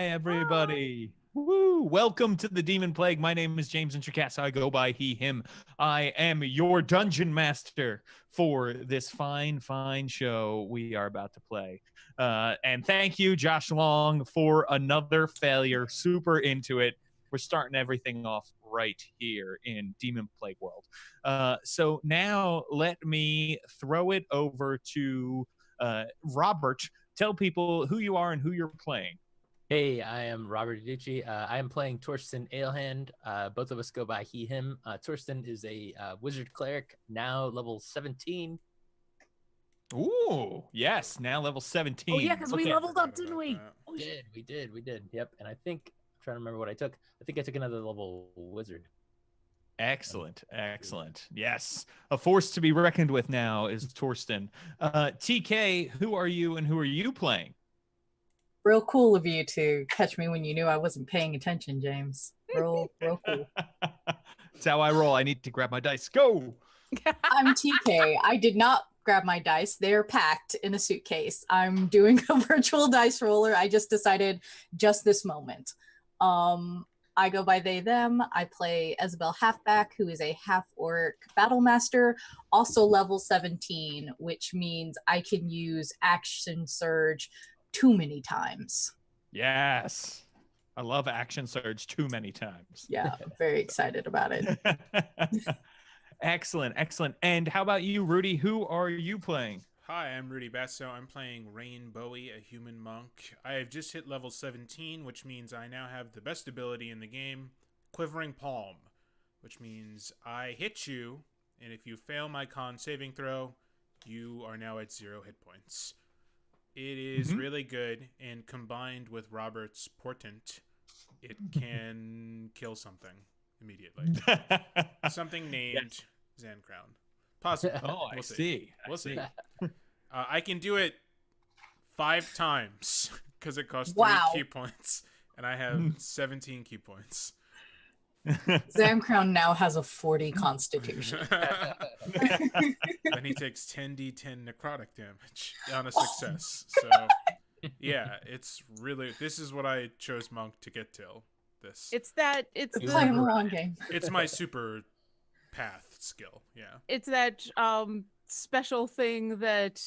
Hi, everybody. Woo! Welcome to the Demonplague. My name is James Intricasso. I go by he, him. I am your dungeon master for this fine show we are about to play. And thank you, Josh Long, for another failure. Super into it. We're starting everything off right here in Demonplague World. So now let me throw it over to Robert. Tell people who you are and who you're playing. Hey, I am Robert Ducci. I am playing Torsten Ailhand. Both of us go by he, him. Torsten is a wizard cleric, now level 17. Ooh, yes, now level 17. Oh, yeah, because we leveled up, didn't we? Oh, we did. Yep, and I'm trying to remember what I took. I think I took another level wizard. Excellent. Yes, a force to be reckoned with now is Torsten. TK, who are you and who are you playing? Real cool of you to catch me when you knew I wasn't paying attention, James. Real cool. That's how I roll. I need to grab my dice. Go! I'm TK. I did not grab my dice. They're packed in a suitcase. I'm doing a virtual dice roller. I just decided just this moment. I go by they, them. I play Isabel Halfback, who is a half-orc battle master, also level 17, which means I can use action surge too many times. Yes. I love action surge too many times. Yeah, I'm very excited about it. Excellent. And how about you, Rudy? Who are you playing? Hi, I'm Rudy Basso. I'm playing Rain Bowie, a human monk. I have just hit level 17, which means I now have the best ability in the game, Quivering Palm, which means I hit you, and if you fail my con saving throw, you are now at 0 hit points. It is really good, and combined with Robert's portent, it can kill something immediately. Something named Zancrown. Possibly. Oh, we'll see. We'll see. I can do it 5 times because it costs 3 key points, and I have 17 key points. Zamcrown now has a 40 constitution. Then he takes 10d10 necrotic damage on a success. So, yeah, it's really... This is what I chose Monk to get till. This. It's playing a long game. It's my super path skill, yeah. It's that special thing that...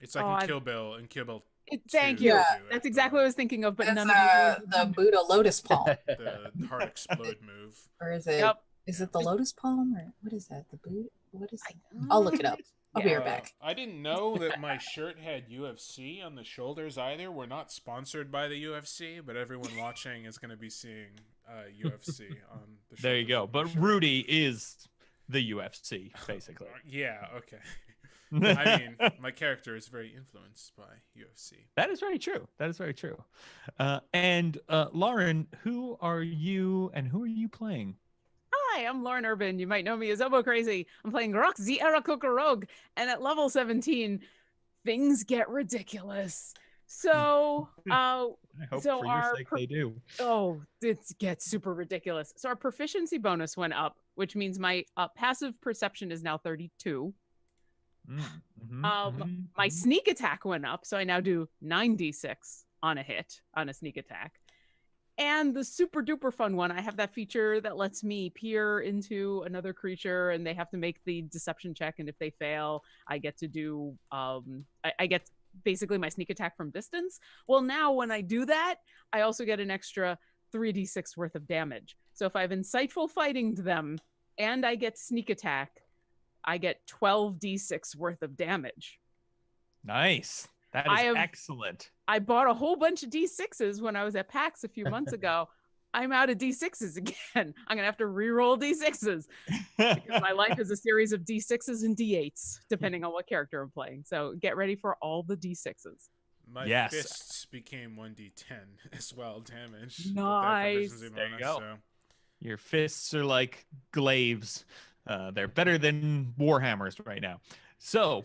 it's like in Kill Bill, thank you. Yeah. That's exactly what I was thinking of, but that's none of the Buddha Lotus Palm. The Heart Explode move. Or is it? Yep. Is it the Lotus Palm or what is that? The Buddha? What is it? I'll look it up. I'll be right back. I didn't know that my shirt had UFC on the shoulders either. We're not sponsored by the UFC, but everyone watching is going to be seeing UFC on the shoulders. There you go. But Rudy is the UFC, basically. Yeah, okay. I mean, my character is very influenced by UFC. That is very true. And Lauren, who are you and who are you playing? Hi, I'm Lauren Urban. You might know me as Obo Crazy. I'm playing Rock the Arakoko Rogue, and at level 17, things get ridiculous. So, I hope for your sake they do. Oh, it gets super ridiculous. So our proficiency bonus went up, which means my passive perception is now 32. My sneak attack went up, so I now do 9d6 on a hit on a sneak attack. And the super duper fun one, I have that feature that lets me peer into another creature, and they have to make the deception check, and if they fail, I get to do I get basically my sneak attack from distance. Well, now when I do that, I also get an extra 3d6 worth of damage. So if I have insightful fighting to them and I get sneak attack, I get 12d6 worth of damage. Nice. That is excellent. I bought a whole bunch of d6s when I was at PAX a few months ago. I'm out of d6s again. I'm going to have to re-roll d6s because my life is a series of d6s and d8s, depending on what character I'm playing. So get ready for all the d6s. My fists became 1d10 as well, damage. Nice. There you go. So. Your fists are like glaives. They're better than Warhammers right now. So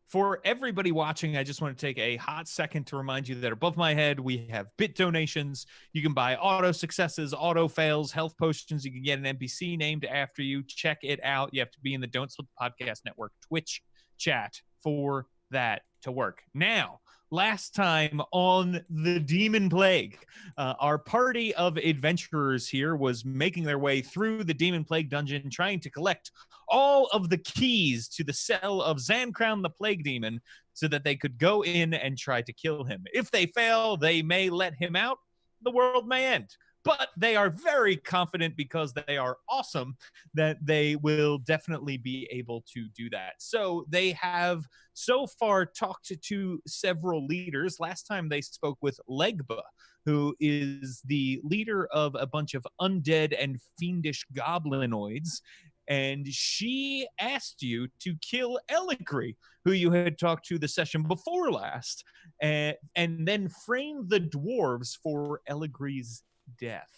for everybody watching, I just want to take a hot second to remind you that above my head, we have bit donations. You can buy auto successes, auto fails, health potions. You can get an NPC named after you. Check it out. You have to be in the Don't Split the Podcast Network Twitch chat for that. to work. Now, last time on the Demon Plague, our party of adventurers here was making their way through the Demon Plague dungeon, trying to collect all of the keys to the cell of Zancrown the Plague Demon so that they could go in and try to kill him. If they fail, they may let him out. The world may end. But they are very confident, because they are awesome, that they will definitely be able to do that. So they have so far talked to several leaders. Last time they spoke with Legba, who is the leader of a bunch of undead and fiendish goblinoids. And she asked you to kill Eligri, who you had talked to the session before last, and then frame the dwarves for Eligri's death.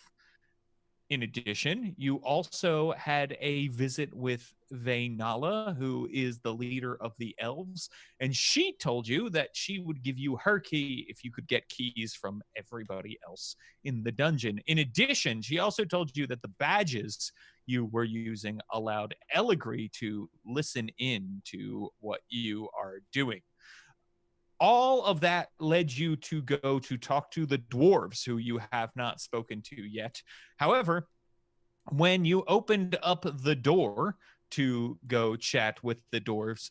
In addition, you also had a visit with Vaynala, who is the leader of the elves, and she told you that she would give you her key if you could get keys from everybody else in the dungeon. In addition, she also told you that the badges you were using allowed Eligri to listen in to what you are doing. All of that led you to go to talk to the dwarves, who you have not spoken to yet. However, when you opened up the door to go chat with the dwarves,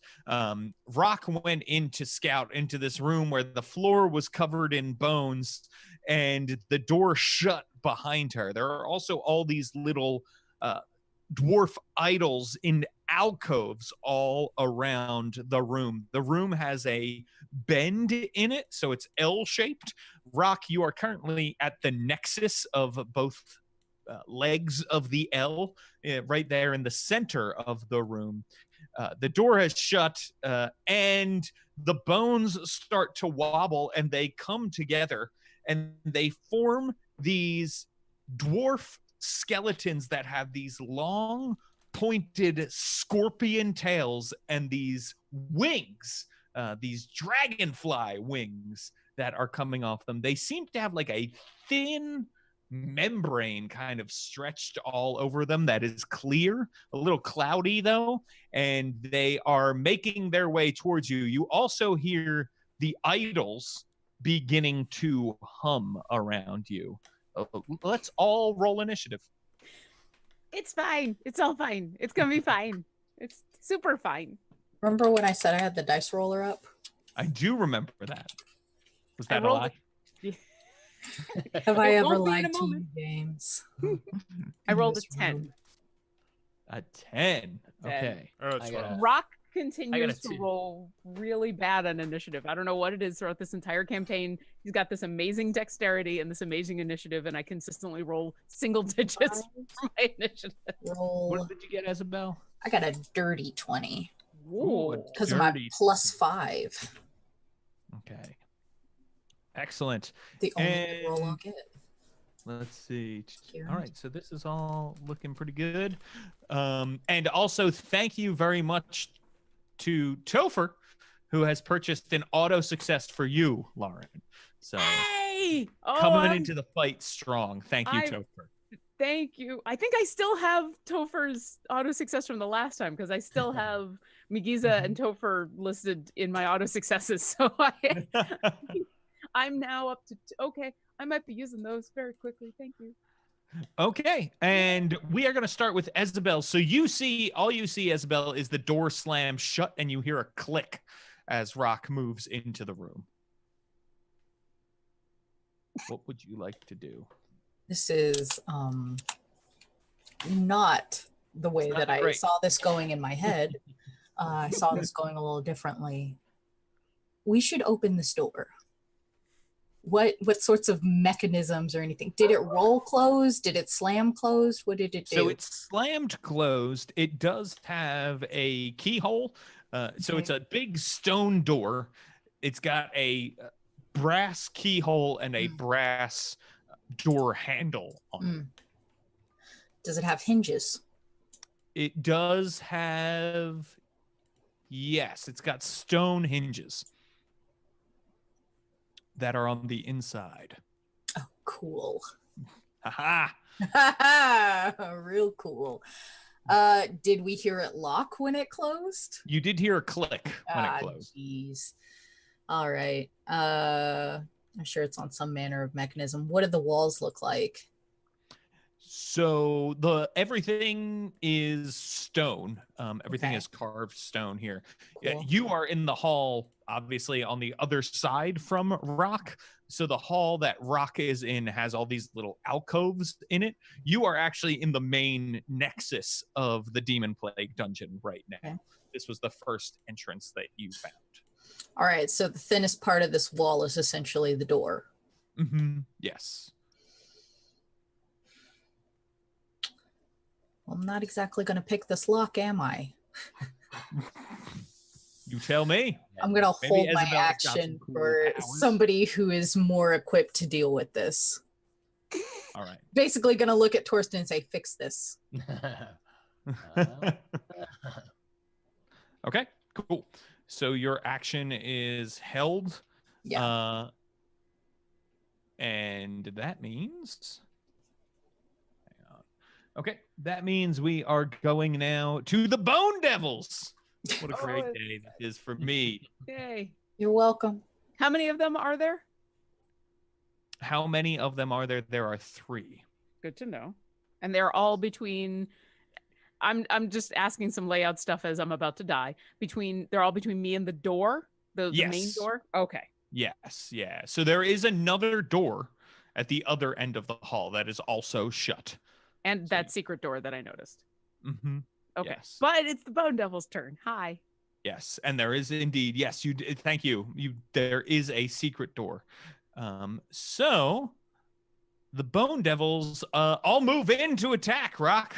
Rock went in to scout into this room where the floor was covered in bones and the door shut behind her. There are also all these little dwarf idols in alcoves all around the room. The room has a bend in it, so it's L-shaped. Rock, you are currently at the nexus of both legs of the L, right there in the center of the room. The door has shut, and the bones start to wobble, and they come together, and they form these dwarf skeletons that have these long, pointed scorpion tails and these wings, these dragonfly wings that are coming off them. They seem to have like a thin membrane kind of stretched all over them that is clear, a little cloudy though, and they are making their way towards you. You also hear the idols beginning to hum around you. Let's all roll initiative. It's fine. It's all fine. It's gonna be fine. It's super fine. Remember when I said I had the dice roller up? I do remember that. Was that a rolled lie? Have I It ever won't be in lied a to you, moment. James? I rolled a This 10. room. A 10. Okay. Oh, it's I got fine. a- Rock I got continues a to 2. roll really bad on initiative. I don't know what it is throughout this entire campaign. He's got this amazing dexterity and this amazing initiative, and I consistently roll single digits for my initiative. Roll. What did you get, Isabel? I got a dirty 20 Ooh, a because of my dirty +5. Okay. Excellent. The only good roll I'll And- get. Let's see. Kieran. All right, so this is all looking pretty good. And also, thank you very much to Topher, who has purchased an auto success for you, Lauren. So Hey! Oh, coming into the fight strong. Thank you, I've- Topher. Thank you. I think I still have Topher's auto success from the last time because I still have Migiza and Topher listed in my auto successes. So I'm now up to okay. I might be using those very quickly. Thank you. Okay, and we are going to start with Isabel. So all you see, Isabel, is the door slam shut, and you hear a click as Rock moves into the room. What would you like to do? This is not the way It's not that I great. saw this going in my head. I saw this going a little differently. We should open this door. What sorts of mechanisms or anything? Did it roll closed? Did it slam closed? What did it do? So it's slammed closed. It does have a keyhole. So it's a big stone door. It's got a brass keyhole and a brass door handle on it. Does it have hinges? It does have, yes, it's got stone hinges that are on the inside. Oh, cool. Haha. Real cool. Did we hear it lock when it closed? You did hear a click when it closed. Jeez. All right. I'm sure it's on some manner of mechanism. What do the walls look like? So everything is stone. Everything Okay. is carved stone here. Yeah, Cool. you are in the hall, obviously on the other side from Rock. So the hall that Rock is in has all these little alcoves in it. You are actually in the main nexus of the Demonplague dungeon right now. Okay. This was the first entrance that you found. All right. So the thinnest part of this wall is essentially the door. Mm-hmm. Yes. Well, I'm not exactly going to pick this lock, am I? You tell me. I'm going to Maybe hold my Isabella's got action some cool for powers. somebody who is more equipped to deal with this. All right. Basically going to look at Torsten and say, fix this. Okay, cool. So your action is held. Yeah. And that means... Hang on. Okay, that means we are going now to the Bone Devils. What a great day that is for me. Yay. You're welcome. How many of them are there? How many of them are there? There are 3. Good to know. And they're all between... I'm just asking some layout stuff as I'm about to die. They're all between me and the door? The main Yes. door? Okay. Yes, yeah. So there is another door at the other end of the hall that is also shut. And that secret door that I noticed. Mm-hmm. Okay. Yes. But it's the Bone Devil's turn. Hi. Yes, and there is indeed. Yes, you did. Thank you. There is a secret door. So the Bone Devils all move in to attack, Rock.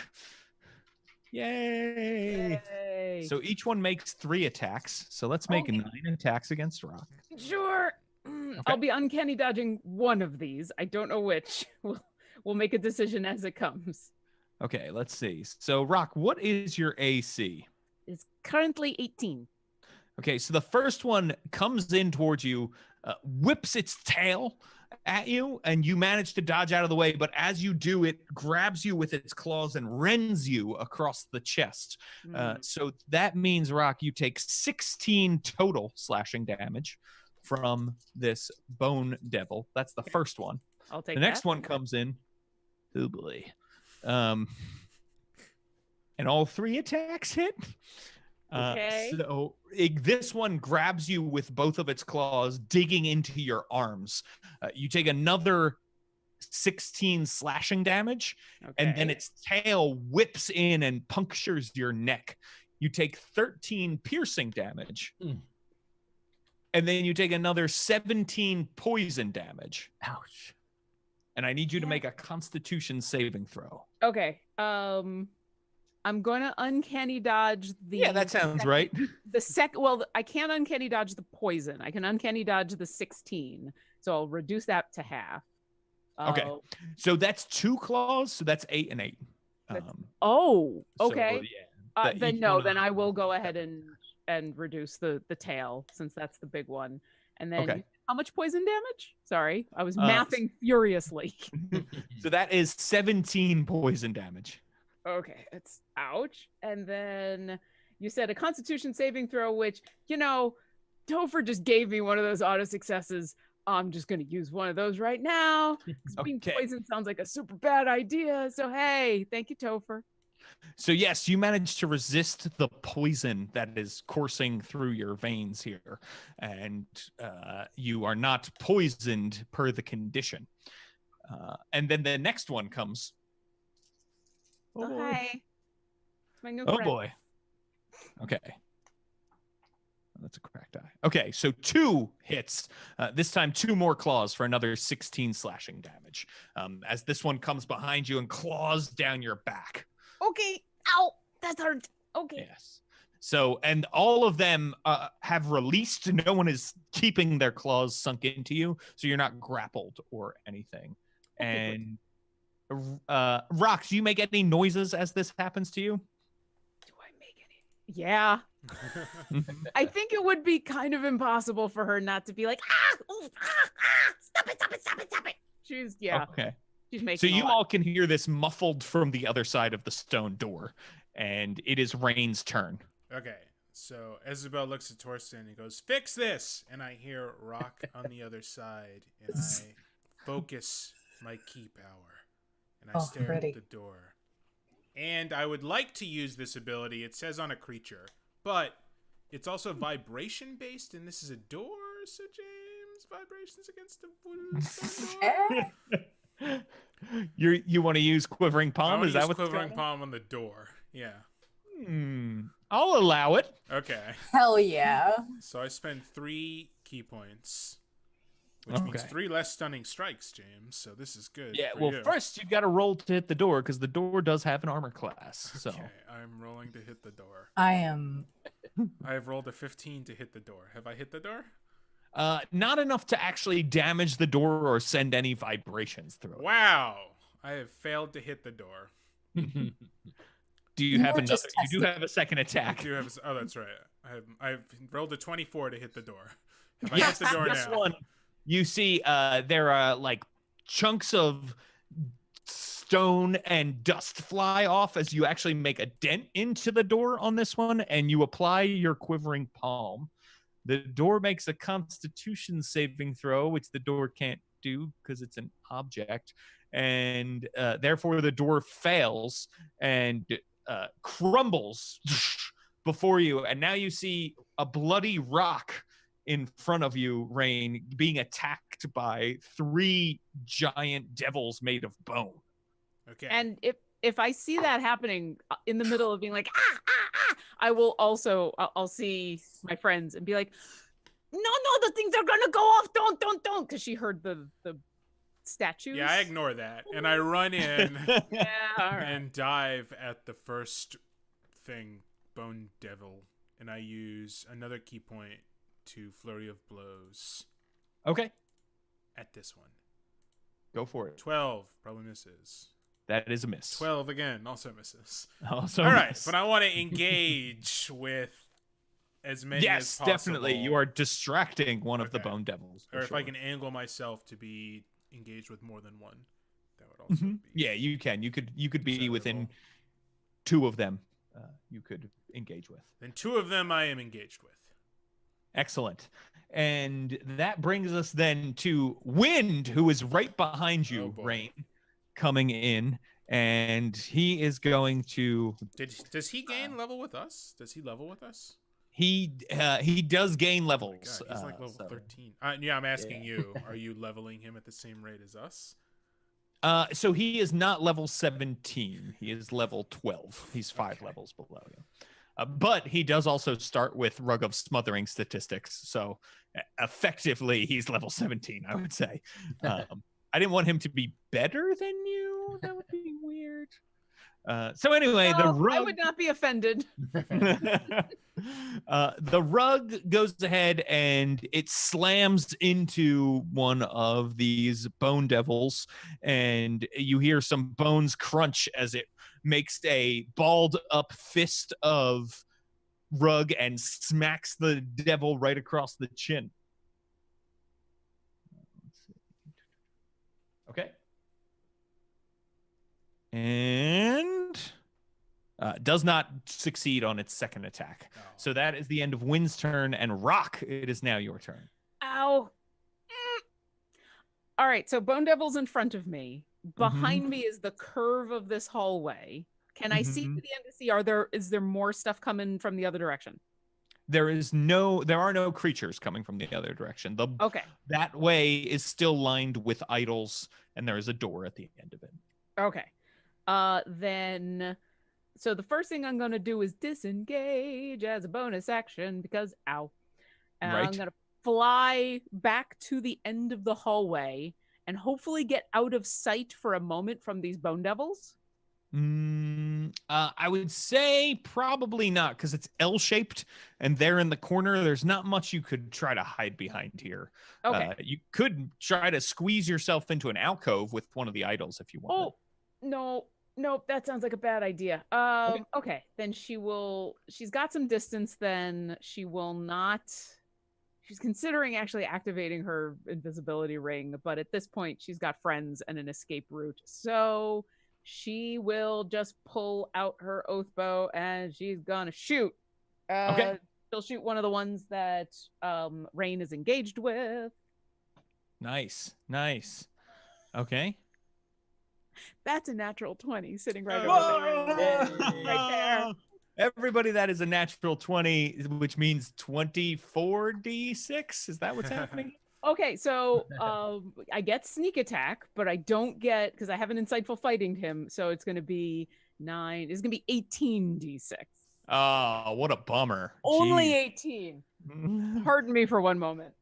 Yay. Yay. So each one makes 3 attacks. So let's make Okay. 9 attacks against Rock. Sure. I'll be uncanny dodging one of these. I don't know which. We'll make a decision as it comes. Okay, let's see. So Rock, what is your AC? It's currently 18. Okay, so the first one comes in towards you, whips its tail at you, and you manage to dodge out of the way. But as you do, it grabs you with its claws and rends you across the chest. So that means, Rock, you take 16 total slashing damage from this Bone Devil. That's the first one. I'll take the next that. one comes in. Oh boy. And all 3 attacks hit. Okay. So this one grabs you with both of its claws, digging into your arms. You take another 16 slashing damage, and then its tail whips in and punctures your neck. You take 13 piercing damage. And then you take another 17 poison damage. Ouch. And I need you to make a Constitution saving throw. Okay. I'm going to uncanny dodge the... Yeah, that sounds right. Well, I can't uncanny dodge the poison. I can uncanny dodge the 16. So I'll reduce that to half. Okay. So that's 2 claws. So that's 8 and 8. Okay. So, yeah, then I will go ahead and reduce the tail, since that's the big one. And then how much poison damage? Sorry, I was mathing furiously. So that is 17 poison damage. Okay, it's ouch. And then you said a Constitution saving throw, which, Topher just gave me one of those auto successes. I'm just going to use one of those right now. Being poisoned sounds like a super bad idea. So, hey, thank you, Topher. So, yes, you managed to resist the poison that is coursing through your veins here. And you are not poisoned per the condition. And then the next one comes. Oh, hi. My new Oh, friend. boy. Okay. That's a cracked eye. Okay, so 2 hits. This time 2 more claws for another 16 slashing damage. As this one comes behind you and claws down your back. Okay. Ow. That hurt. Okay. Yes. So, and all of them have released. No one is keeping their claws sunk into you, so you're not grappled or anything. Okay, And Rox, do you make any noises as this happens to you? Do I make any? Yeah. I think it would be kind of impossible for her not to be like, stop it. She's Okay. She's making. So you all can hear this muffled from the other side of the stone door, and it is Rain's turn. Okay, So Isabel looks at Torsten and he goes, "Fix this!" And I hear Rock on the other side, and I focus my key power, and I stare ready. at the door. And I would like to use this ability. It says on a creature, but it's also vibration based, and this is a door. So James, vibrations against the door. You want to use Quivering I Palm? want Is to that use what Quivering Palm on the door. Yeah. I'll allow it. Okay. Hell yeah. So I spend 3 key points, which means 3 less stunning strikes, James. So this is good. Yeah, for well, you. first you've got to roll to hit the door because the door does have an armor class. So Okay, I'm rolling to hit the door. I am. I have rolled a 15 to hit the door. Have I hit the door? not enough to actually damage the door or send any vibrations through it. Wow. I have failed to hit the door. Do you have were another? just You do have a second attack. I do have. Oh, that's right. I've rolled a 24 to hit the door. Have I hit the door This now? one, you see, there are like chunks of stone and dust fly off as you actually make a dent into the door on this one, and you apply your Quivering Palm. The door makes a Constitution saving throw, which the door can't do because it's an object, and therefore the door fails and crumbles before you, and now you see a bloody rock in front of you, Rain, being attacked by 3 giant devils made of bone. Okay. And if I see that happening in the middle of being like, ah, ah, ah, I will also, I'll see my friends and be like, no, the things are gonna go off. Don't. Because she heard the statues. Yeah, I ignore that. And I run in Yeah, all right. and dive at the first thing, Bone Devil. And I use another key point to Flurry of Blows Okay, at this one. go for it. 12 probably misses. That is a miss. 12 again also misses. Also All right, miss. but I want to engage with as many as Yes, possible. definitely. You are distracting one of the Okay. bone devils. for Or if I sure. can angle myself to be engaged with more than one, that would also be. Yeah, you can. You could be desirable. within 2 of them. You could engage with. Then 2 of them I am engaged with. Excellent. And that brings us then to Wind, who is right behind Oh, you, boy. Rain, coming in. And he is going to. Does he gain level with us? Does he level with us? He does gain Oh my levels. God, he's like level so. 13. Yeah, I'm asking you. Are you leveling him at the same rate as us? So he is not level 17. He is level 12. He's 5 Okay. levels below you. But he does also start with Rug of Smothering statistics. So effectively, he's level 17, I would say. I didn't want him to be better than you. That would be weird. So anyway, the No, rug. I would not be offended. The rug goes ahead and it slams into one of these bone devils, and you hear some bones crunch as it makes a balled up fist of rug and smacks the devil right across the chin. Let's see. Okay. And does not succeed on its second attack. No. So that is the end of Wind's turn, and Rock, it is now your turn. Ow. All right, so Bone Devil's in front of me. Behind me is the curve of this hallway. Can I see to the end to see is there more stuff coming from the other direction? There are no creatures coming from the other direction. Okay. That way is still lined with idols, and there is a door at the end of it. Okay. Then so the first thing I'm gonna do is disengage as a bonus action because ow. And Right. I'm gonna fly back to the end of the hallway and hopefully get out of sight for a moment from these bone devils. I would say probably not, because it's L-shaped and they're in the corner. There's not much you could try to hide behind here. Okay. You could try to squeeze yourself into an alcove with one of the idols if you want. Oh, no, that sounds like a bad idea. Okay, then she's got some distance, then she will not, she's considering actually activating her invisibility ring, but at this point she's got friends and an escape route. So she will just pull out her oath bow and she's gonna shoot. Okay. She'll shoot one of the ones that Rain is engaged with. Nice. Okay. That's a natural 20 sitting right over Whoa! there. Right there. Everybody, that is a natural 20, which means 24d6. Is that what's happening? Okay, so I get sneak attack, but I don't get, because I haven't insightful fighting him, so it's going to be 9. It's going to be 18d6. Oh, what a bummer. Only Jeez. 18. Pardon me for one moment.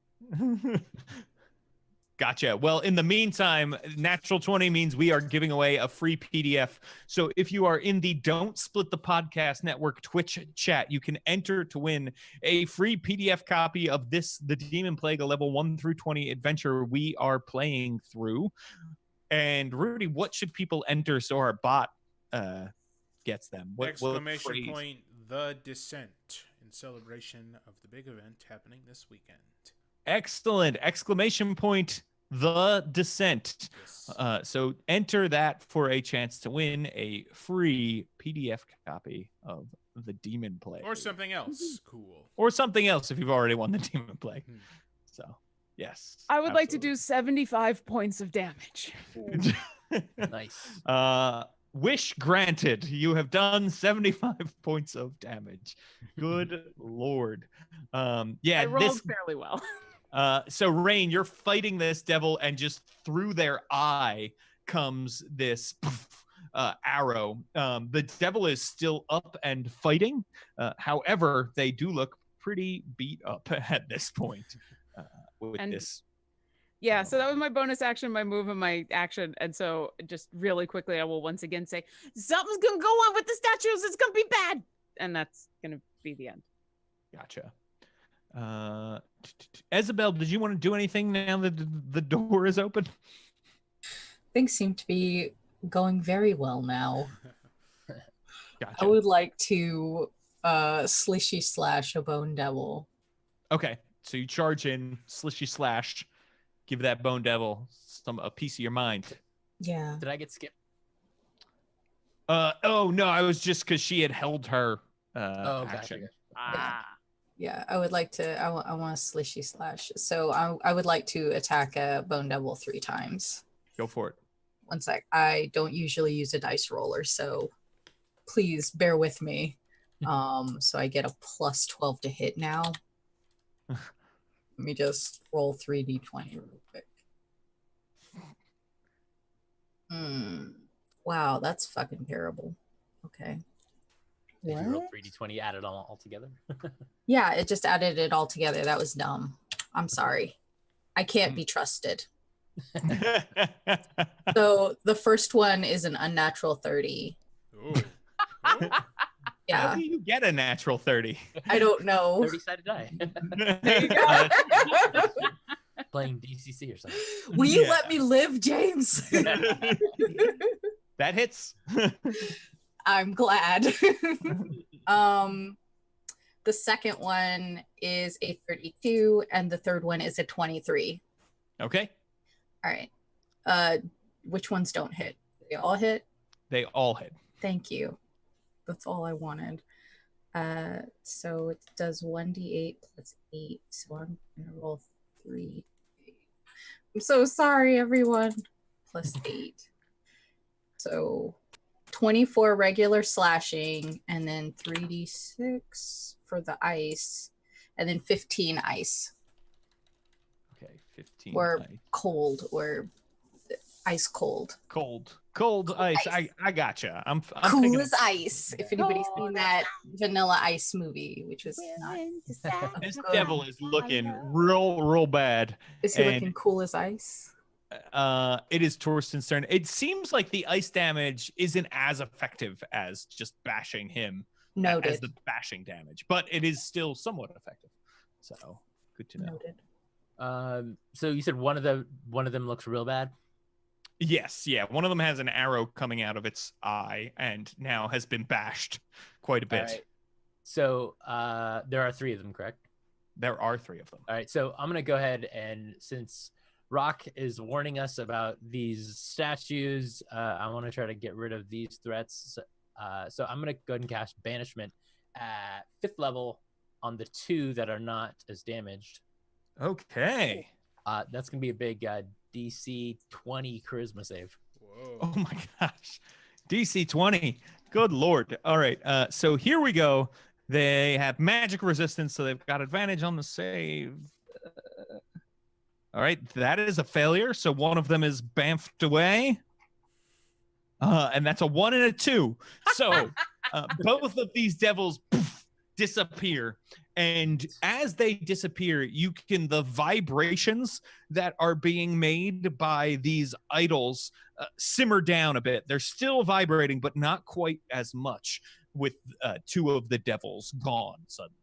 Gotcha. Well, in the meantime, natural 20 means we are giving away a free PDF. So if you are in the Don't Split the Podcast Network Twitch chat, you can enter to win a free PDF copy of the Demonplague, a level 1 through 20 adventure we are playing through. And Rudy, what should people enter so our bot gets them? Exclamation point, The Descent, in celebration of the big event happening this weekend. Excellent. Exclamation point, The Descent. Yes. So enter that for a chance to win a free PDF copy of the Demonplague. Or something else cool. Or something else if you've already won the Demonplague. So, yes. I would like to do 75 points of damage. Nice. Wish granted. You have done 75 points of damage. Good Lord. Yeah, I rolled fairly well. So Rain, you're fighting this devil, and just through their eye comes this arrow. The devil is still up and fighting. However, they do look pretty beat up at this point. Yeah, so that was my bonus action, my move, and my action. And so just really quickly, I will once again say, something's going to go on with the statues. It's going to be bad. And that's going to be the end. Gotcha. Isabel, did you want to do anything now that the door is open? Things seem to be going very well now. Gotcha. I would like to slishy slash a bone devil. Okay, so you charge in, slishy slash, give that bone devil a piece of your mind. Yeah. Did I get skipped? Oh no, I was just because she had held her action. Gotcha. Yeah, I would like to. I want a slishy slash. So I would like to attack a bone devil 3 times. Go for it. One sec. I don't usually use a dice roller, so please bear with me. So I get a plus 12 to hit now. Let me just roll 3d20 real quick. Wow, that's fucking terrible. Okay. Did you roll 3d20, add it all together? Yeah, it just added it all together. That was dumb. I'm sorry. I can't be trusted. So the first one is an unnatural 30. Ooh. Yeah. How do you get a natural 30? I don't know. 30-sided die. There you go. Playing DCC or something. Will you let me live, James? That hits. I'm glad. The second one is a 32, and the third one is a 23. Okay. All right. Which ones don't hit? They all hit? They all hit. Thank you. That's all I wanted. So it does 1d8 plus 8. So I'm gonna roll 3. I'm so sorry, everyone. Plus 8. So 24 regular slashing, and then 3d6 for the ice, and then 15 ice. Okay, 15 or ice. Cold, or ice cold. Cold ice. I gotcha. I'm Cool as ice. If anybody's seen that Vanilla Ice movie, which was not. This devil is looking real bad. Is he looking cool as ice? It is Torsten's turn. It seems like the ice damage isn't as effective as just bashing him. Noted. As the bashing damage, but it is still somewhat effective. So good to know. Noted. So you said one of them looks real bad? Yes, yeah. One of them has an arrow coming out of its eye and now has been bashed quite a bit. Right. So there are 3 of them, correct? There are 3 of them. All right, so I'm gonna go ahead, and since Rock is warning us about these statues, I want to try to get rid of these threats. So I'm gonna go ahead and cast Banishment at 5th level on the 2 that are not as damaged. Okay. That's gonna be a big DC 20 charisma save. Whoa. Oh my gosh. DC 20. Good Lord. All right. So here we go. They have magic resistance, so they've got advantage on the save. All right. That is a failure. So one of them is bamfed away. And that's a 1 and a 2. So both of these devils disappear. And as they disappear, the vibrations that are being made by these idols simmer down a bit. They're still vibrating, but not quite as much, with 2 of the devils gone suddenly.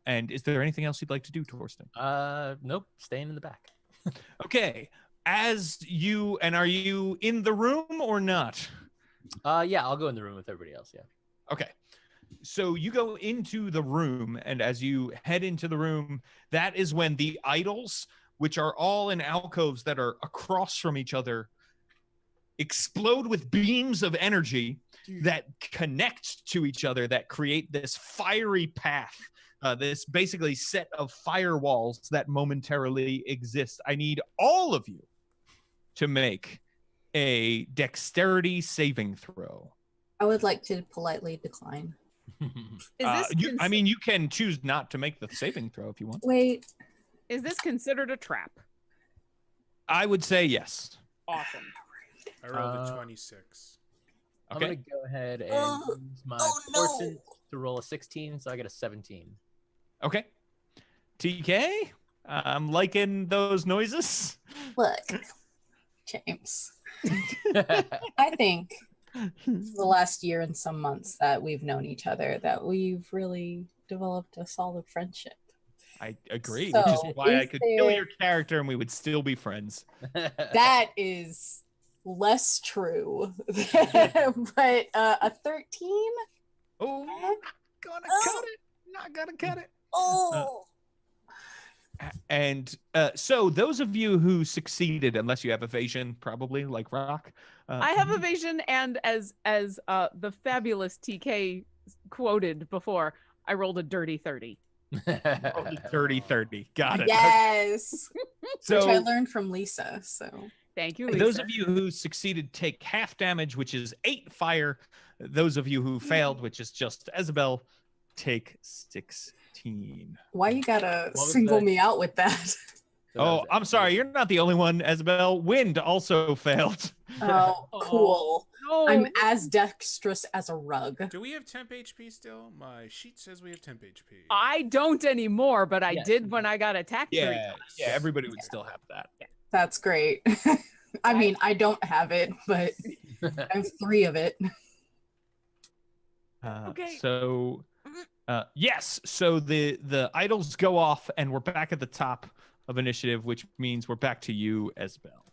And is there anything else you'd like to do, Torsten? Nope, staying in the back. Okay. Are you in the room or not? Yeah, I'll go in the room with everybody else. Yeah. Okay. So you go into the room, and as you head into the room, that is when the idols, which are all in alcoves that are across from each other, explode with beams of energy that connect to each other, that create this fiery path, this basically set of firewalls that momentarily exist. I need all of you to make a dexterity saving throw. I would like to politely decline. You can choose not to make the saving throw if you want. Wait. Is this considered a trap? I would say yes. Awesome. I rolled a 26. I'm Okay. gonna go ahead and use my no. fortune to roll a 16, so I get a 17. Okay. TK, I'm liking those noises. Look, James. I think the last year and some months that we've known each other, that we've really developed a solid friendship. I agree, So, which is why I is could kill there- your character and we would still be friends. That is less true. But a 13? Oh, not gonna cut it. Not gonna cut it. Oh. And so those of you who succeeded, unless you have evasion, probably like Rock. I have evasion, and as the fabulous TK quoted before, I rolled a dirty 30. 30. Got it. Yes. So Which I learned from Lisa. So Thank you, Lisa. those of you who succeeded take half damage, which is 8 fire. Those of you who failed, which is just Isabel, take 16. why you gotta What was single that? me out with that? Oh, I'm sorry. You're not the only one, Isabel. Wind also failed. Oh, cool. No. I'm as dexterous as a rug. Do we have temp HP still? My sheet says we have temp HP. I don't anymore, but I Yes, did we when do. I got attacked. 3 Yeah, times. yeah. Everybody would still have that. That's great. I mean, I don't have it, but I have 3 of it. Okay. So, yes. So the idols go off, and we're back at the top of initiative, which means we're back to you, Isabel.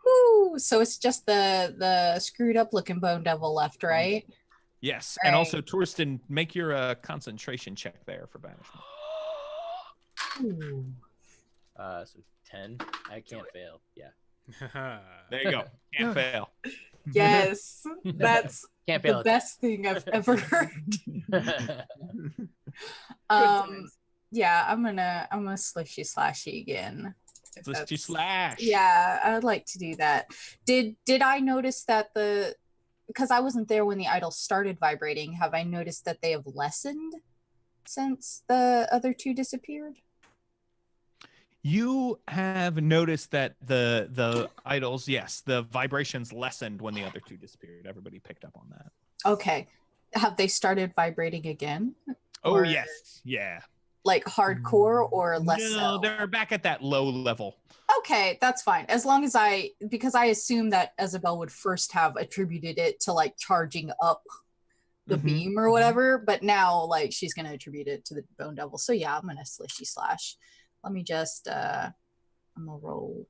Woo! So it's just the screwed up looking bone devil left, right? Yes, All and right. also Torsten, make your concentration check there for banishment. Ooh. So 10. I can't fail. Yeah. There you go. Can't fail. Yes, that's Can't the fail. best thing I've ever heard. It. times. Yeah, I'm gonna slishy slashy again. if Let's that's- slash. Yeah, I would like to do that. Did I notice that because I wasn't there when the idols started vibrating, have I noticed that they have lessened since the other 2 disappeared? You have noticed that the idols, yes, the vibrations lessened when the other 2 disappeared. Everybody picked up on that. Okay. Have they started vibrating again? Oh, Or- yes. Yeah. Like hardcore or less No, so? they're back at that low level. Okay, that's fine. As long as because I assumed that Isabel would first have attributed it to like charging up the Mhm, beam or whatever, but now like she's gonna attribute it to the bone devil. So yeah, I'm gonna slishy slash. Let me just I'm gonna roll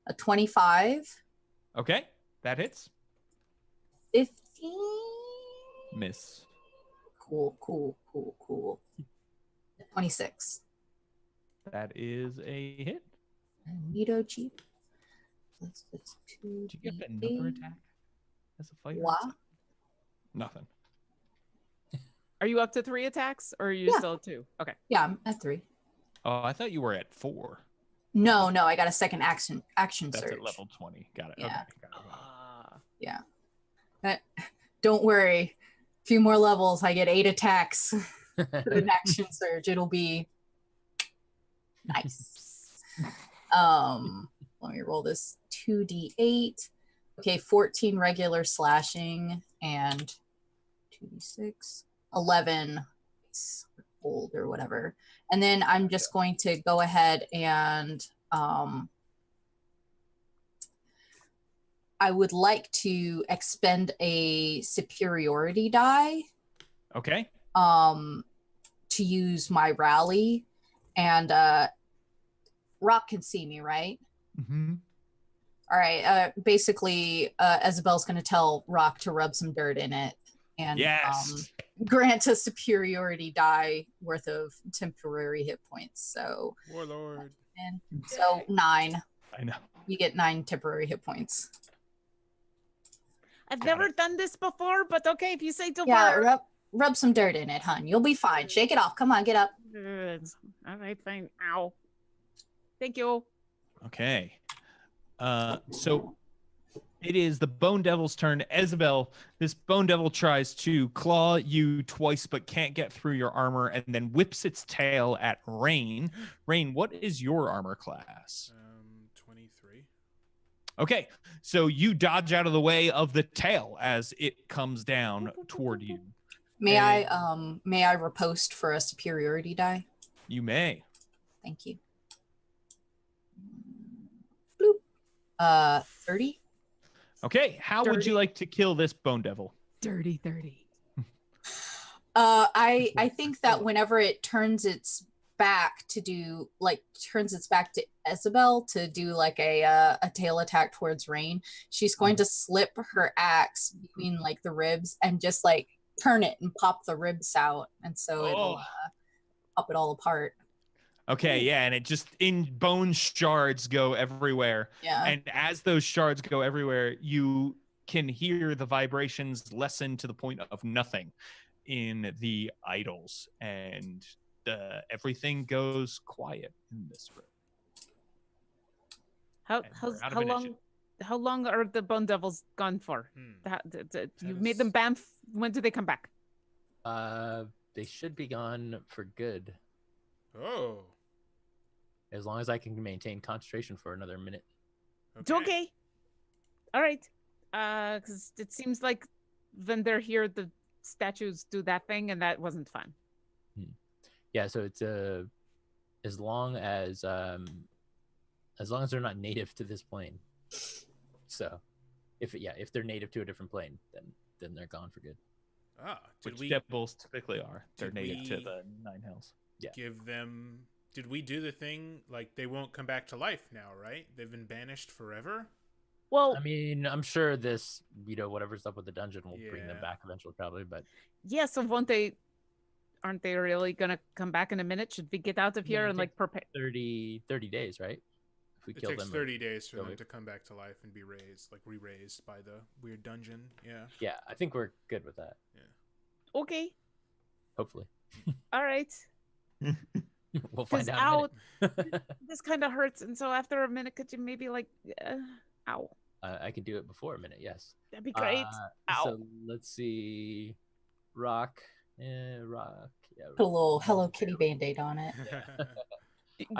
a 25, Okay, that hits. 15. Miss. Cool. 26. That is a hit. Neato cheap. That's 2. Did you get another attack as a fighter? What? Nothing. Are you up to 3 attacks, or are you Yeah. still at 2? Okay. Yeah, I'm at 3. Oh, I thought you were at 4. No, I got a second action That's surge. at level 20. Got it. Yeah. Okay. Got it. Yeah. Don't worry. A few more levels, I get 8 attacks for an action surge. It'll be nice. Let me roll this 2d8. Okay, 14 regular slashing and 2d6, 11 old or whatever. And then I'm just going to go ahead and I would like to expend a superiority die. Okay. To use my rally, and Rock can see me, right? Mm-hmm. All right. Basically, Isabel's going to tell Rock to rub some dirt in it and Yes. grant a superiority die worth of temporary hit points. So, Warlord. and so 9. I know. You get 9 temporary hit points. I've Got never done this before, but okay, if you say so Yeah, far. rub some dirt in it, hun. You'll be fine. Shake it off. Come on, get up. All right, fine. Ow. Thank you. Okay. So it is the Bone Devil's turn. Isabel, this Bone Devil tries to claw you twice, but can't get through your armor, and then whips its tail at Rain. Rain, what is your armor class? 23. Okay, so you dodge out of the way of the tail as it comes down toward you. May I riposte for a superiority die? You may. Thank you. Bloop. 30. Okay, how would you like to kill this Bone Devil? Dirty 30. I think that whenever it turns its back to Isabel to do like a tail attack towards Rain, she's going to slip her axe between like the ribs and just like turn it and pop the ribs out, and so it'll pop it all apart. Okay, yeah, and it just in bone shards go everywhere. Yeah. And as those shards go everywhere, you can hear the vibrations lessen to the point of nothing in the idols, and everything goes quiet in this room. How long are the Bone Devils gone for? You made them bamf. When do they come back? They should be gone for good. Oh. As long as I can maintain concentration for another minute. Okay. All right. Because it seems like when they're here, the statues do that thing, and that wasn't fun. Yeah. So it's as long as they're not native to this plane. So, if they're native to a different plane, then they're gone for good. Which devils typically are. They're native to the Nine Hells. Yeah. Did we do the thing like they won't come back to life now, right? They've been banished forever? Well, I mean, I'm sure this, whatever's up with the dungeon will bring them back eventually, probably, but yeah, so aren't they really gonna come back in a minute? Should we get out of here and like prepare 30 days, right? If we it kill takes them 30 days for them to come back to life and be re-raised by the weird dungeon. Yeah, I think we're good with that. Yeah. Okay. Hopefully. All right. We'll find out. This kind of hurts, and so after a minute, could you maybe like, ow? I can do it before a minute. Yes. That'd be great. Ow. So let's see, Rock. Rock. Yeah. Put a little Hello Kitty Band-Aid on it.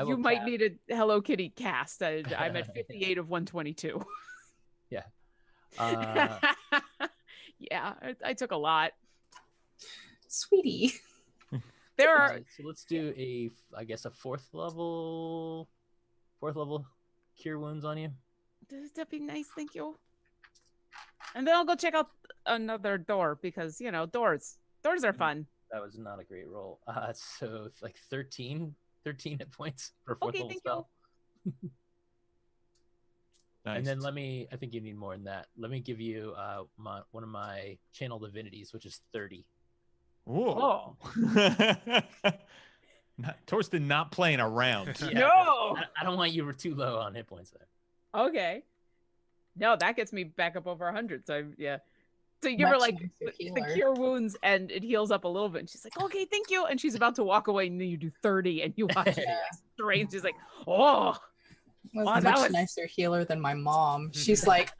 You might need a Hello Kitty cast. I'm at 58 of 122. Yeah. Yeah, I took a lot. Sweetie. There are. So let's do a fourth level cure wounds on you. That'd be nice, thank you. And then I'll go check out another door because doors are fun. That was not a great roll. So it's like 13 hit points for fourth level spell. Nice. And then I think you need more than that. Let me give you one of my channel divinities, which is 30. Whoa. Torsten not playing around. Yeah, no, I don't want you too low on hit points there. Okay. No, that gets me back up over 100. So yeah. So you give her Much like nicer the healer. cure wounds, and it heals up a little bit. And she's like, "Okay, thank you." And she's about to walk away, and then you do 30, and you watch it Yeah. strain. She's like, "Oh, Was Oh, a that much was- nicer healer than my mom. She's like,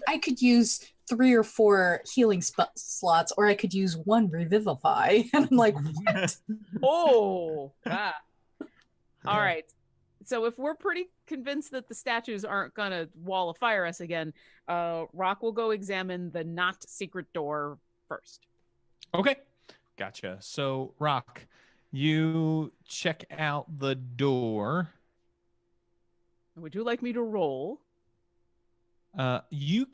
I could use 3 or 4 healing slots, or I could use 1 revivify. And I'm like, what? oh." Ah. All right. So if we're pretty convinced that the statues aren't gonna wall of fire us again, Rock will go examine the not secret door first. Okay. Gotcha. So, Rock, you check out the door. Would you like me to roll? You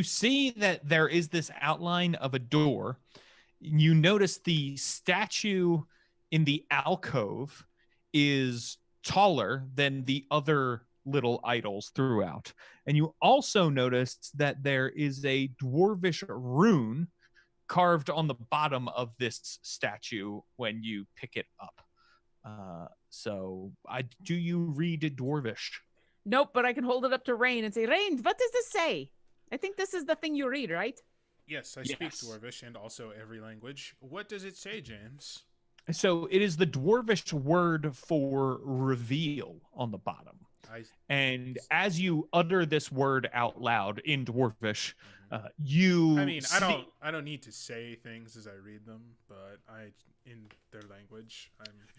see that there is this outline of a door. You notice the statue in the alcove is taller than the other little idols throughout. And you also notice that there is a dwarvish rune carved on the bottom of this statue when you pick it up. Do you read dwarvish? Nope, but I can hold it up to Rain and say, "Rain, what does this say?" I think this is the thing you read, right? Yes, I speak Yes. Dwarvish and also every language. What does it say, James? So it is the dwarvish word for reveal on the bottom. And as you utter this word out loud in dwarvish, you I mean, see... I don't need to say things as I read them, but in their language,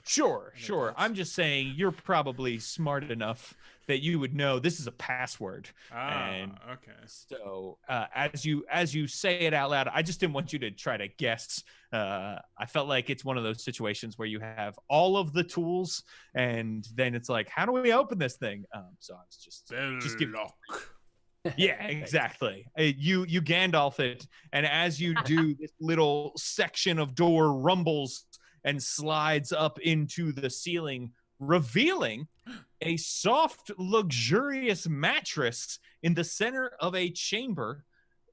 Sure. that's- I'm just saying you're probably smart enough that you would know this is a password. And okay. so as you say it out loud, I just didn't want you to try to guess. I felt like it's one of those situations where you have all of the tools, and then it's like, how do we open this thing? So I was just give lock. Yeah, exactly. You Gandalf it, and as you do, this little section of door rumbles and slides up into the ceiling, revealing a soft, luxurious mattress in the center of a chamber.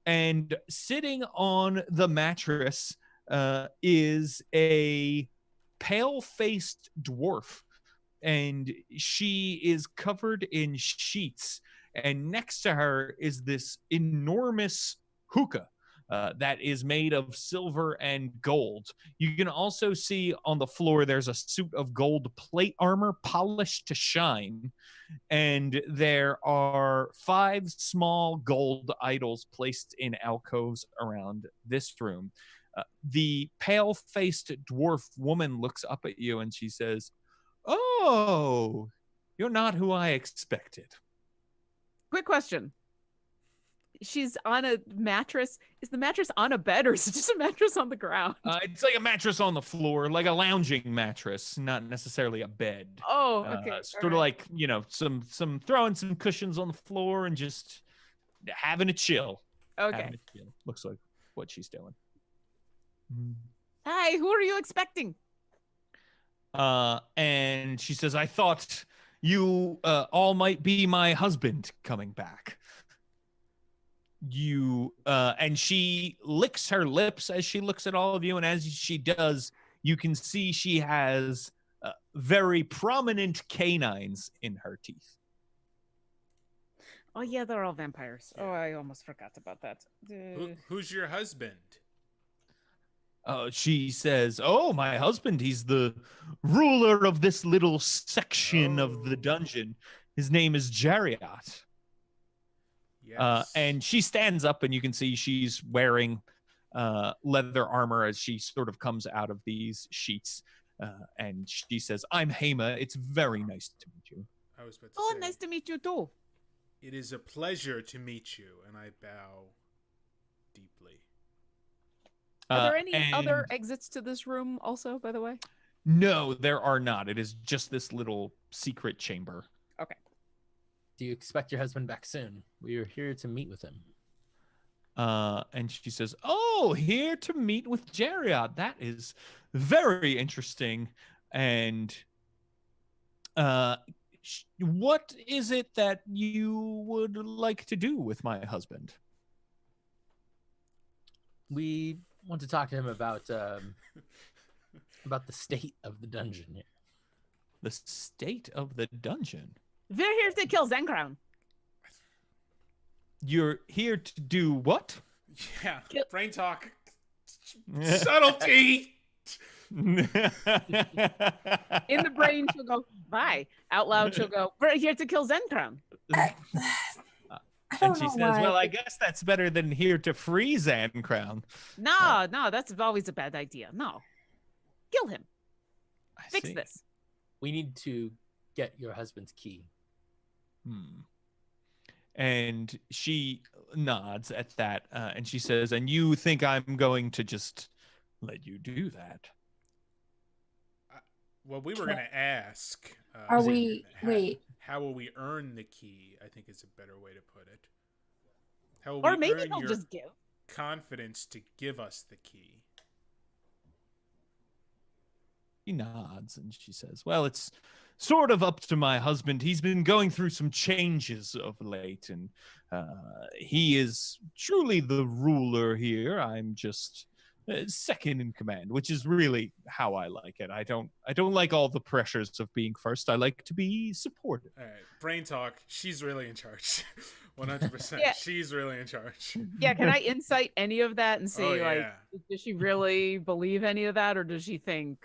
And sitting on the mattress is a pale-faced dwarf, and she is covered in sheets. And next to her is this enormous hookah that is made of silver and gold. You can also see on the floor there's a suit of gold plate armor polished to shine. And there are 5 small gold idols placed in alcoves around this room. The pale-faced dwarf woman looks up at you and she says, "Oh, you're not who I expected." Quick question. She's on a mattress. Is the mattress on a bed, or is it just a mattress on the ground? It's like a mattress on the floor, like a lounging mattress, not necessarily a bed. Oh, okay. Sort of like, some throwing some cushions on the floor and just having a chill. Okay. Having a chill. Looks like what she's doing. Hi, who are you expecting? And she says, "I thought you all might be my husband coming back." And she licks her lips as she looks at all of you, and as she does, you can see she has very prominent canines in her teeth. Oh yeah, they're all vampires. Oh, I almost forgot about that. Who's your husband? She says, "Oh, my husband, he's the ruler of this little section of the dungeon. His name is Jariat." Yes. And she stands up, and you can see she's wearing leather armor as she sort of comes out of these sheets. And she says, "I'm Hema. It's very nice to meet you." I was about to Oh, say, nice to meet you too. it is a pleasure to meet you, and I bow deeply. Are there any and other exits to this room also, by the way? No, there are not. It is just this little secret chamber. Okay. Do you expect your husband back soon? We are here to meet with him. And she says, "Oh, here to meet with Jariat. That is very interesting. And what is it that you would like to do with my husband?" We want to talk to him about the state of the dungeon here. The state of the dungeon? We're here to kill Zenkrown. You're here to do what? Yeah, Kill- brain talk. Subtlety. In the brain, she'll go, bye. Out loud, she'll go, we're here to kill Zenkron. I And don't she know says, why. well, I guess that's better than here to freeze Crown. No, that's always a bad idea. No. Kill him. Fix this. We need to get your husband's key. And she nods at that, and she says, and you think I'm going to just let you do that? Well, we were going to ask. Are we... Wait. How will we earn the key? I think is a better way to put it. How will Or we maybe earn he'll your just give. confidence to give us the key? He nods, and she says, well, it's sort of up to my husband. He's been going through some changes of late, and he is truly the ruler here. I'm just second in command, which is really how I like it. I don't like all the pressures of being first. I like to be supported. All right, brain talk. She's really in charge. 100%. Yeah. She's really in charge. Yeah, can I insight any of that and see, Oh, yeah. like, does she really believe any of that? Or does she think,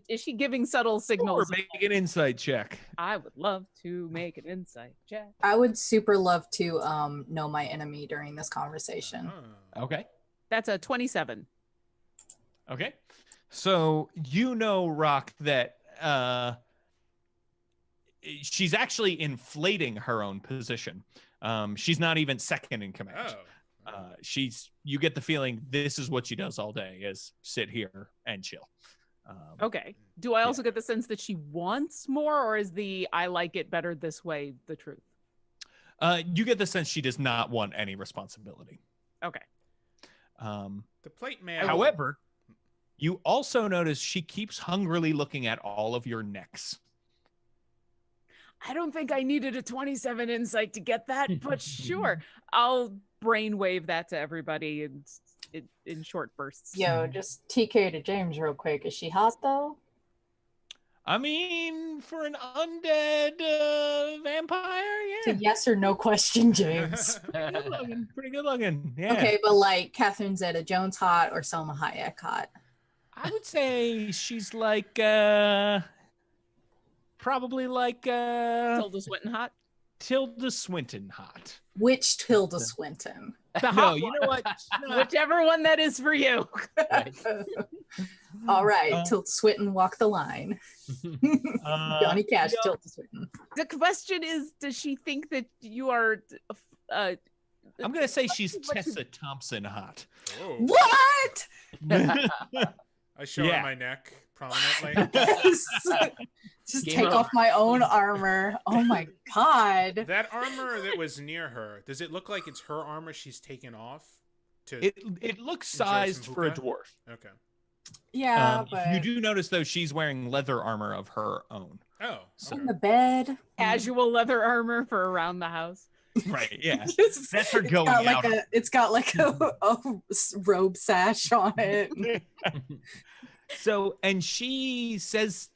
is she giving subtle Or signals? make an insight check. I would love to make an insight check. I would super love to know my enemy during this conversation. Oh. Okay. That's a 27. Okay. So Rock, that she's actually inflating her own position. She's not even second in command. Oh. You get the feeling this is what she does all day, is sit here and chill. Okay. Do I also get the sense that she wants more, or is the I like it better this way the truth? You get the sense she does not want any responsibility. Okay. The plate man. However, you also notice she keeps hungrily looking at all of your necks. I don't think I needed a 27 insight to get that, but sure. I'll brainwave that to everybody in short bursts. Yo, just TK to James real quick. Is she hot though? I mean, for an undead vampire, It's a yes or no question, James. Pretty good looking. Yeah. Okay, but like Catherine Zeta-Jones hot or Selma Hayek hot? I would say she's like probably like Tilda Swinton hot? Tilda Swinton hot. Which Tilda Swinton? The No, hot you one. know what? Whichever one that is for you. All right, Tilda Swinton, walk the line. Johnny Cash, Tilda Swinton. The question is, does she think that you are... I'm gonna say she's Tessa Thompson hot. Oh. What? I show Yeah. her my neck prominently. Just Game take over. off my own armor. Oh my god. That armor that was near her, does it look like it's her armor she's taken off? It looks Enjoy some sized for a hookah? dwarf. Okay. Yeah, but You do notice though she's wearing leather armor of her own. Oh. So in the bed. casual leather armor for around the house? right, yeah. Just- That's her it's going got like out. it's got like a robe sash on it. So, and she says,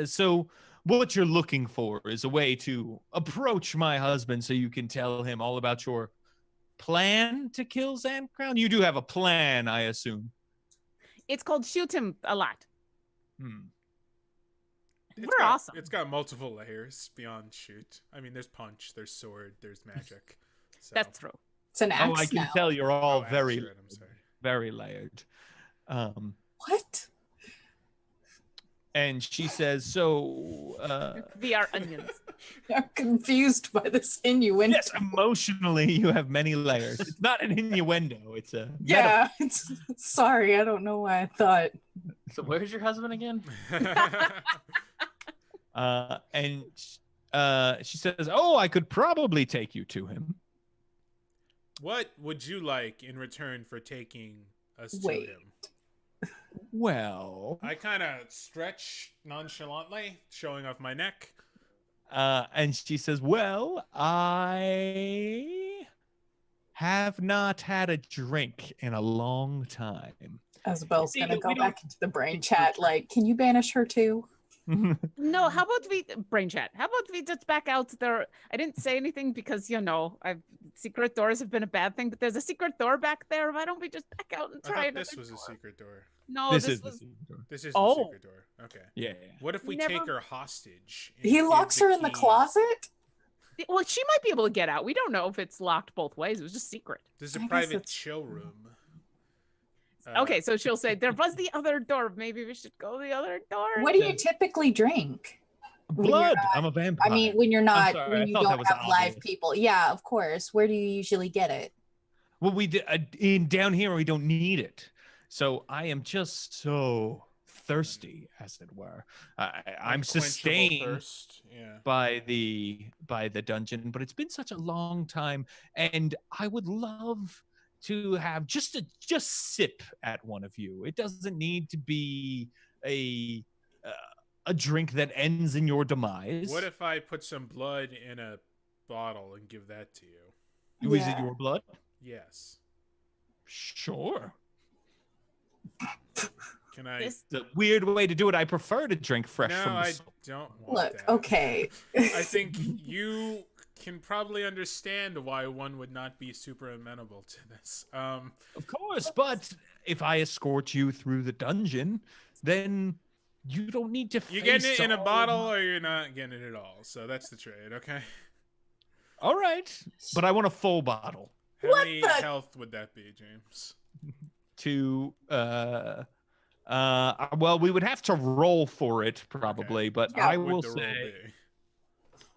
so what you're looking for is a way to approach my husband so you can tell him all about your plan to kill Zancrown. You do have a plan, I assume. It's called shoot him a lot. It's Awesome. It's got multiple layers beyond shoot. I mean, there's punch, there's sword, there's magic. So. That's true. It's an axe Oh, I can now. tell you're all Oh, very, accurate, I'm sorry. very layered. What? And she says, so, We are onions. I'm confused by this innuendo. yes, emotionally, you have many layers. It's not an innuendo. It's a Yeah, it's sorry, I don't know why I thought. So where's your husband again? and she says, oh, I could probably take you to him. What would you like in return for taking us to Wait. him? Well, I kind of stretch nonchalantly, showing off my neck. and she says, well, I have not had a drink in a long time. Isabel's See, gonna we go don't- back into the brain chat like, can you banish her too? No, how about we brain chat? How about we just back out there? I didn't say anything because secret doors have been a bad thing, but there's a secret door back there. Why don't we just back out and I try thought another this was a door? secret door. No, This this is the was secret door. This is Oh. the secret door. Okay. Yeah. What if we Never- take her hostage? and He give locks her in the key- closet. well, she might be able to get out. We don't know if it's locked both ways. It was just secret. There's a I guess private that's- chill room. Okay, so she'll say there was the other door. Maybe we should go the other door. What do you typically drink? When you're Blood. not- I'm a vampire. I mean, when you're not, sorry, I when you thought that don't was have live obvious. people. Yeah, of course. Where do you usually get it? Well, we did in down here. We don't need it. So I am just so thirsty, as it were. I'm Unquenchable sustained thirst. Yeah. by the dungeon, but it's been such a long time, and I would love to have just sip at one of you. It doesn't need to be a drink that ends in your demise. What if I put some blood in a bottle and give that to you? Is it Yeah. your blood? Yes. Sure. Can I? This- It's a weird way to do it. I prefer to drink fresh No, from the I soul. don't want Look, that. okay. I think you can probably understand why one would not be super amenable to this. Of course, but if I escort you through the dungeon, then you don't need to. You getting face it in a all bottle, my- or you're not getting it at all. So that's the trade, okay? All right, but I want a full bottle How What many the- health would that be, James? to. Well, we would have to roll for it probably, but Yeah. I What would will the roll say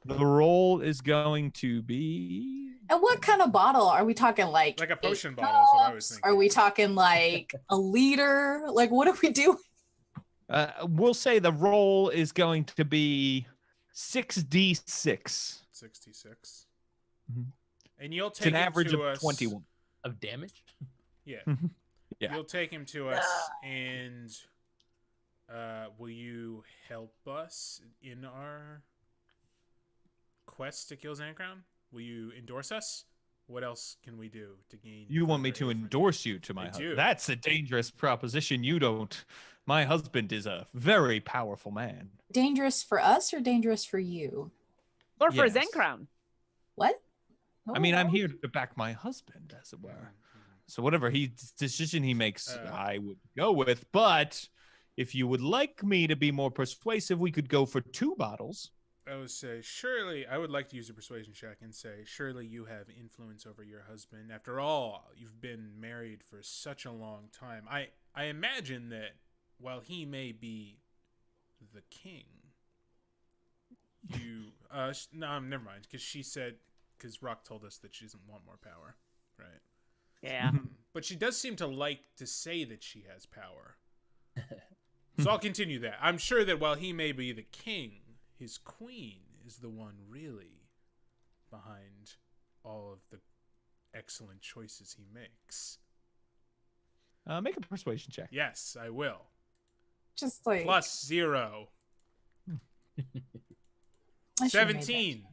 be? the roll is going to be. And what kind of bottle are we talking? Like Like a 8 potion bottle is what I was cups? thinking. Are we talking like a liter? Like what are we doing? We'll say the roll is going to be 6d6. 66. Mhm. And you'll It's take an him average to of us. 21. Of damage? Yeah. Yeah. You'll take him to us, and will you help us in our quest to kill Zancrown? Will you endorse us? What else can we do to gain? You want me further to aid from you? endorse you to my I husband? do. That's a dangerous proposition. You don't. My husband is a very powerful man. Dangerous for us or dangerous for you? or for Yes. a Zen crown. What? I mean, I'm Oh. here to back my husband, as it were. Mhm. So whatever decision he makes, Uh, I would go with. But if you would like me to be more persuasive, we could go for 2 bottles. I would say, surely, I would like to use a persuasion check and say, surely you have influence over your husband. After all, you've been married for such a long time. I imagine that while he may be the king, you, no, never mind, because she said, because Rock told us that she doesn't want more power, right? Yeah. But she does seem to like to say that she has power. So I'll continue that. I'm sure that while he may be the king, his queen is the one really behind all of the excellent choices he makes. Make a persuasion check. Yes, I will. Just like +0. I should've made that. 17.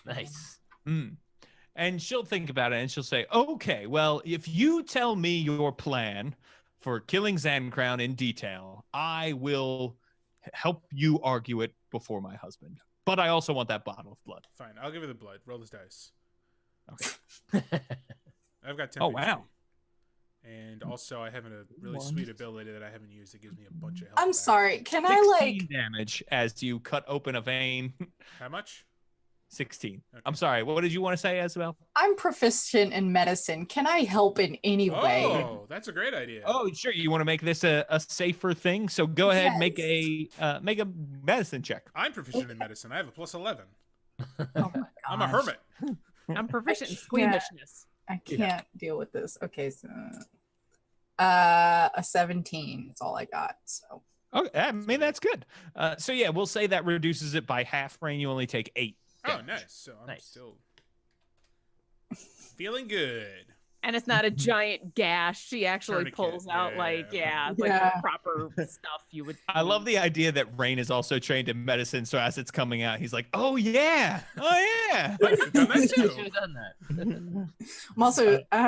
Nice. Mm. And she'll think about it and she'll say, okay, well, if you tell me your plan for killing Zancrown in detail, I will help you argue it before my husband. But I also want that bottle of blood. Fine, I'll give her the blood. Roll this dice. Okay. I've got 10 Oh, HP. wow. And also, I have a really One. sweet ability that I haven't used that gives me a bunch of health. I'm back. sorry. Can I 16 like? damage as you cut open a vein. How much? 16. Okay. I'm sorry. What did you want to say, Isabel? I'm proficient in medicine. Can I help in any way? Oh, that's a great idea. Oh, sure. You want to make this a safer thing? So go ahead, make Yes. a medicine check. I'm proficient in medicine. I have a +11. Oh my I'm a gosh. hermit. I'm proficient in can't- squeamishness. I can't deal with this. Okay, so a 17 is all I got. So Okay, I mean that's good. So yeah, we'll say that reduces it by half. Rain, you only take 8. Oh, damage. nice. So I'm Nice. still feeling good. And it's not a giant gash. She actually Tourniquet. pulls out Yeah. like Yeah. the proper stuff you would. I love the idea that Rain is also trained in medicine. So as it's coming out, he's like, "Oh yeah, oh yeah." I could have done that You too. should have done that. I'm also I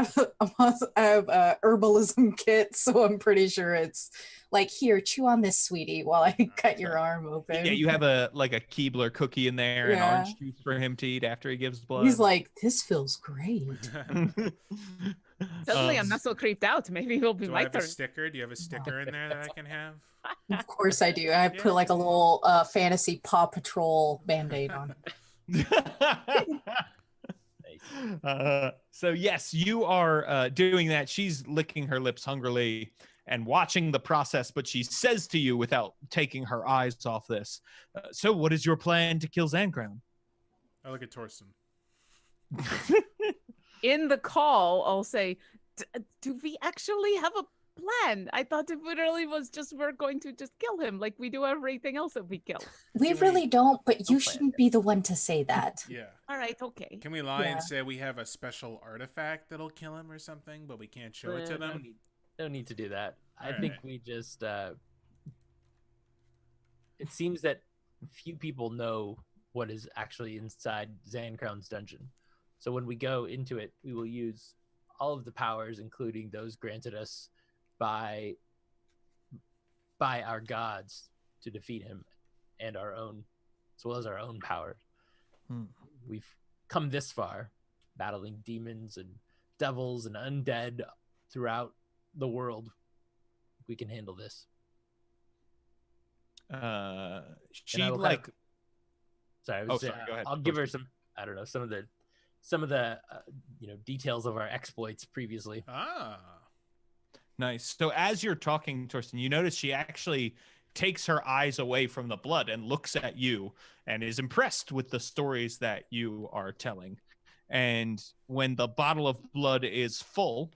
have a herbalism kit, so I'm pretty sure it's like, here, chew on this, sweetie, while I cut your arm open. Yeah, you have a Keebler cookie in there and Yeah. orange juice for him to eat after he gives blood. He's like, this feels great. Suddenly I'm not so creeped out. Maybe it'll be Do I my have a turn. sticker? Do you have a sticker in there that I can have? Of course I do. I put like a little fantasy Paw Patrol Band-Aid on. So yes, you are doing that. She's licking her lips hungrily and watching the process, but she says to you without taking her eyes off this, so what is your plan to kill Zancrown? I look at Torsten. In the call, I'll say, do we actually have a plan? I thought it literally was just we're going to just kill him like we do everything else that we kill. We really don't, but you shouldn't be the one to say that. Yeah. All right, okay. Can we lie Yeah. and say we have a special artifact that'll kill him or something, but we can't show it to them? No need to do that. I Alright. think we just. It seems that few people know what is actually inside Zancrown's dungeon. So when we go into it, we will use all of the powers, including those granted us by our gods, to defeat him, and our own, as well as our own powers. We've come this far, battling demons and devils and undead throughout the world. We can handle this. She I will like have- Sorry, I was Oh, saying, sorry, go ahead. I'll give her some. I don't know, some of the details of our exploits previously. Ah. nice. So as you're talking, Torsten, you notice she actually takes her eyes away from the blood and looks at you and is impressed with the stories that you are telling. And when the bottle of blood is full,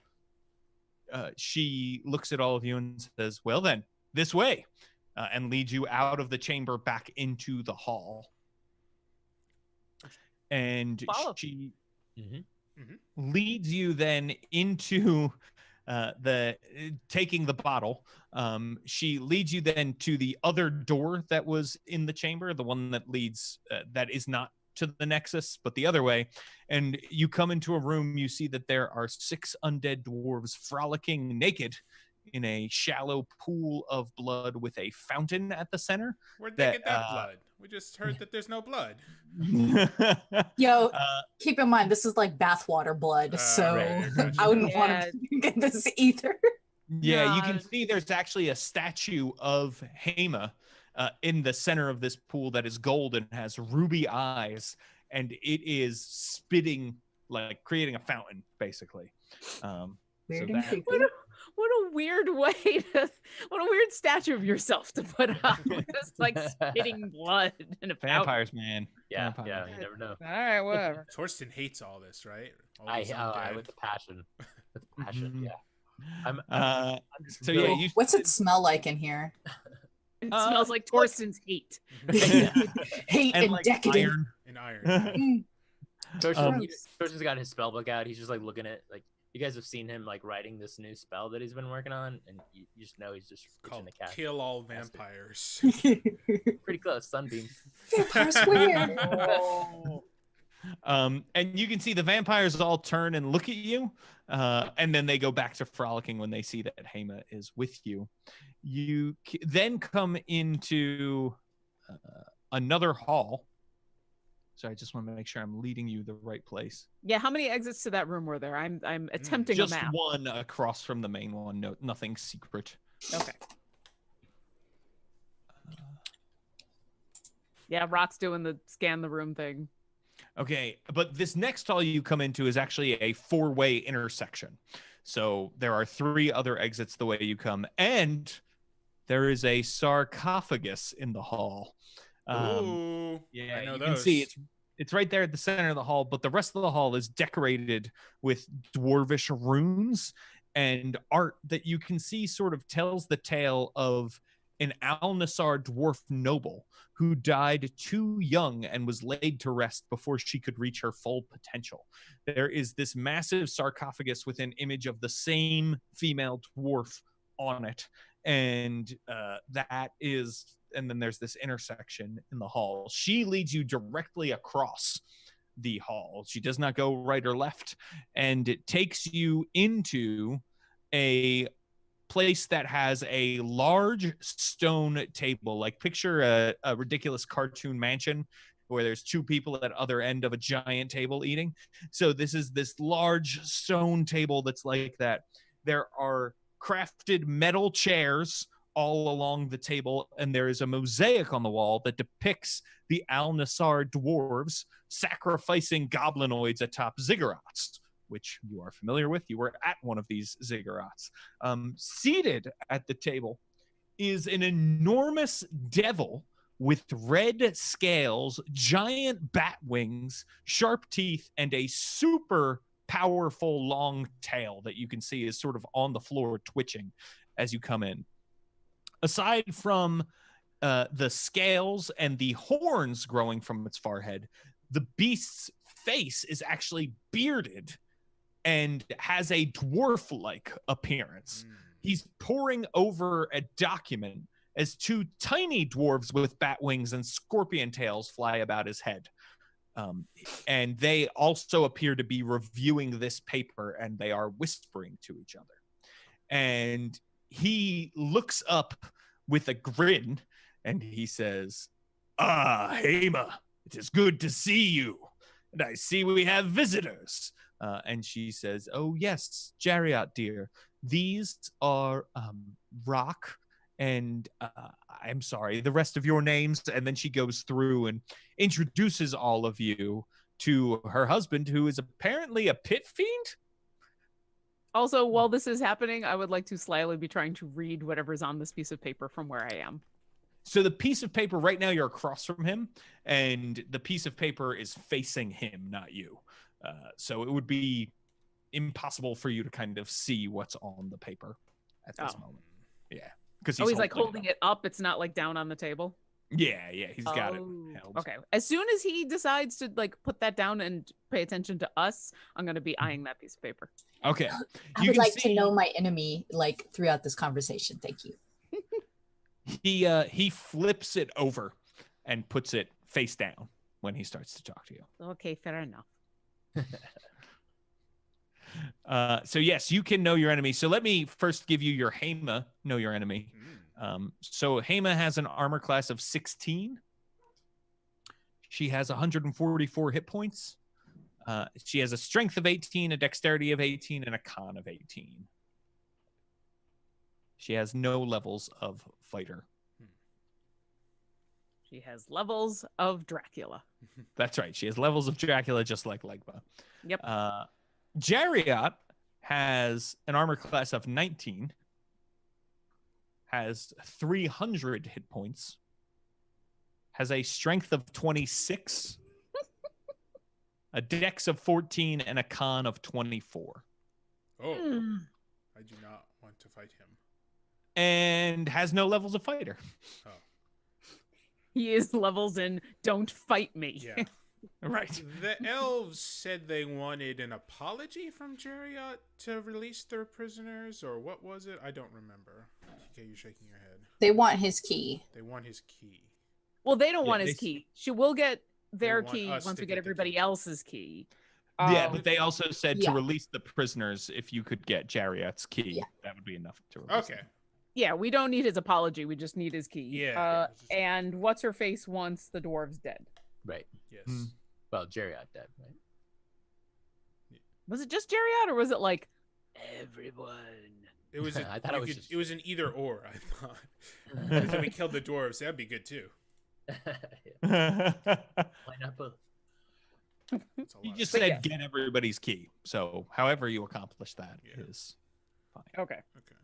she looks at all of you and says, well then, this way, and leads you out of the chamber back into the hall. And Follow. she Mm-hmm. leads you then into taking the bottle. She leads you then to the other door that was in the chamber, the one that leads that is not to the Nexus, but the other way. And you come into a room, you see that there are 6 undead dwarves frolicking naked in a shallow pool of blood with a fountain at the center. Where'd they get that blood? We just heard that there's no blood. Yo, keep in mind, this is like bathwater blood, so right, gotcha. I wouldn't want Yeah. to get this either. Yeah, you No. can see there's actually a statue of Hema in the center of this pool that is gold and has ruby eyes, and it is spitting, like creating a fountain, basically. Weird so and that- creepy. What a weird way to, what a weird statue of yourself to put up. Just like spitting blood in a fountain. Vampires, man. Yeah, Vampires. yeah, you never know. All right, whatever. Torsten hates all this, right? All I these undead. with the passion, Mhm. yeah. I'm So yeah, you What's it smell like in here? It smells like Torsten's heat. Hate and and like decadent. iron. An iron. Mm. Torsten's got his spell book out. He's just like looking at, like, you guys have seen him like writing this new spell that he's been working on, and you just know he's just itching Called to cast. Kill All Vampires. Pretty close, Sunbeam. Vampires weird. And you can see the vampires all turn and look at you, and then they go back to frolicking when they see that Hema is with you. You then come into another hall. So I just want to make sure I'm leading you the right place. Yeah, how many exits to that room were there? I'm attempting Just a map. one across from the main one. No, nothing secret. Okay. Yeah, Rock's doing the scan the room thing. Okay, but this next hall you come into is actually a 4-way intersection. So there are 3 other exits the way you come, and there is a sarcophagus in the hall. Ooh, Yeah, I know you those. can see it's right there at the center of the hall, but the rest of the hall is decorated with dwarvish runes and art that you can see sort of tells the tale of an Al-Nassar dwarf noble who died too young and was laid to rest before she could reach her full potential. There is this massive sarcophagus with an image of the same female dwarf on it, and then there's this intersection in the hall. She leads you directly across the hall. She does not go right or left, and it takes you into a place that has a large stone table. Like picture a ridiculous cartoon mansion where there's two people at other end of a giant table eating. So this is this large stone table that's like that. There are crafted metal chairs all along the table, and there is a mosaic on the wall that depicts the Al-Nassar dwarves sacrificing goblinoids atop ziggurats, which you are familiar with. You were at one of these ziggurats. Seated at the table is an enormous devil with red scales, giant bat wings, sharp teeth, and a super powerful long tail that you can see is sort of on the floor twitching as you come in. Aside from the scales and the horns growing from its forehead, the beast's face is actually bearded and has a dwarf-like appearance. He's poring over a document as two tiny dwarves with bat wings and scorpion tails fly about his head. And they also appear to be reviewing this paper, and they are whispering to each other. And he looks up with a grin, and he says, "Ah, Hema, it is good to see you. And I see we have visitors." And she says, "Oh, yes, Jariat, dear. These are Rock and I'm sorry, the rest of your names." And then she goes through and introduces all of you to her husband, who is apparently a pit fiend. Also, while this is happening, I would like to slyly be trying to read whatever's on this piece of paper from where I am. So the piece of paper right now, you're across from him, and the piece of paper is facing him, not you. So it would be impossible for you to kind of see what's on the paper at this moment. Yeah. Because he's like holding it up. It's not like down on the table. Yeah, he's got it held. Okay. As soon as he decides to like put that down and pay attention to us, I'm going to be eyeing that piece of paper. Okay. I would like to know my enemy like throughout this conversation. Thank you. He flips it over and puts it face down when he starts to talk to you. Okay, fair enough. So yes, you can know your enemy. So let me first give you your Hema know your enemy. So Hema has an armor class of 16. She has 144 hit points. She has a strength of 18, a dexterity of 18, and a con of 18. She has no levels of fighter. She has levels of Dracula. That's right. She has levels of Dracula, just like Legba. Yep. Jariat has an armor class of 19, has 300 hit points, has a strength of 26, a dex of 14, and a con of 24. Oh, I do not want to fight him. And has no levels of fighter. Oh. He is levels in don't fight me. Yeah. Right. The elves said they wanted an apology from Jariat to release their prisoners, or what was it? I don't remember. Okay, you're shaking your head. They want his key. They want his key. Well, they don't want his key. She will get their want key us once to we get get the everybody key. else's key. Yeah, but they also said to Yeah. release the prisoners if you could get Jariat's key. Yeah. That would be enough to release Okay. them. Yeah, we don't need his apology. We just need his key. Yeah. And what's her face once the dwarves dead? Right. Yes. Well, Jariat dead, right? Was it just Jariat or was it like everyone? It was. I thought it was just... It was an either or. I thought. If we killed the dwarves, that'd be good too. Why not both? That's a You lot. just But said yeah. get everybody's key. So however you accomplish that is fine. Okay. Okay.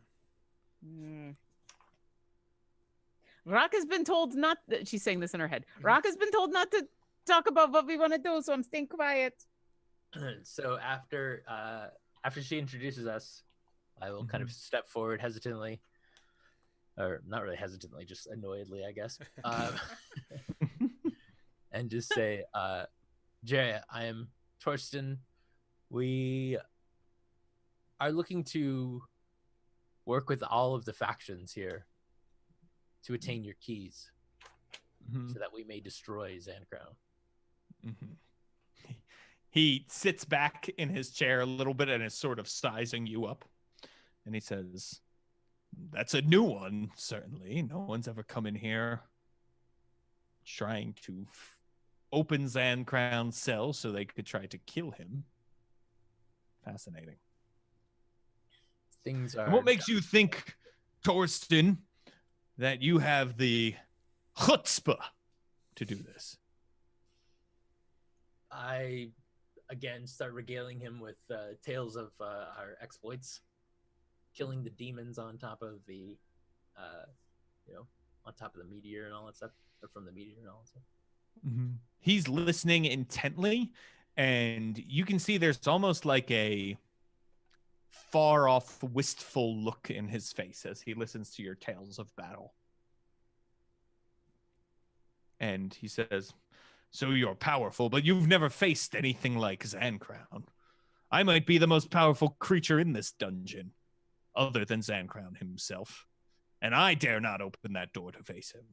Rock has been told not. She's saying this in her head. Rock has been told not to talk about what we want to do, so I'm staying quiet. So after she introduces us, I will kind of step forward hesitantly, or not really hesitantly, just annoyedly, I guess, and just say, "Jay, I am Torsten. We are looking to work with all of the factions here to attain your keys, so that we may destroy Zancrown." He sits back in his chair a little bit and is sort of sizing you up. And he says, That's a new one, certainly. No one's ever come in here trying to open Zan Crown's cell so they could try to kill him. Fascinating. Things are. And what makes you think, Torsten, that you have the chutzpah to do this? I again start regaling him with tales of our exploits, killing the demons on top of the, on top of the meteor and all that stuff, or from the meteor and all that stuff. Mm-hmm. He's listening intently, and you can see there's almost like a far off, wistful look in his face as he listens to your tales of battle. And he says, "So you're powerful, but you've never faced anything like Zancrown. I might be the most powerful creature in this dungeon, other than Zancrown himself, and I dare not open that door to face him."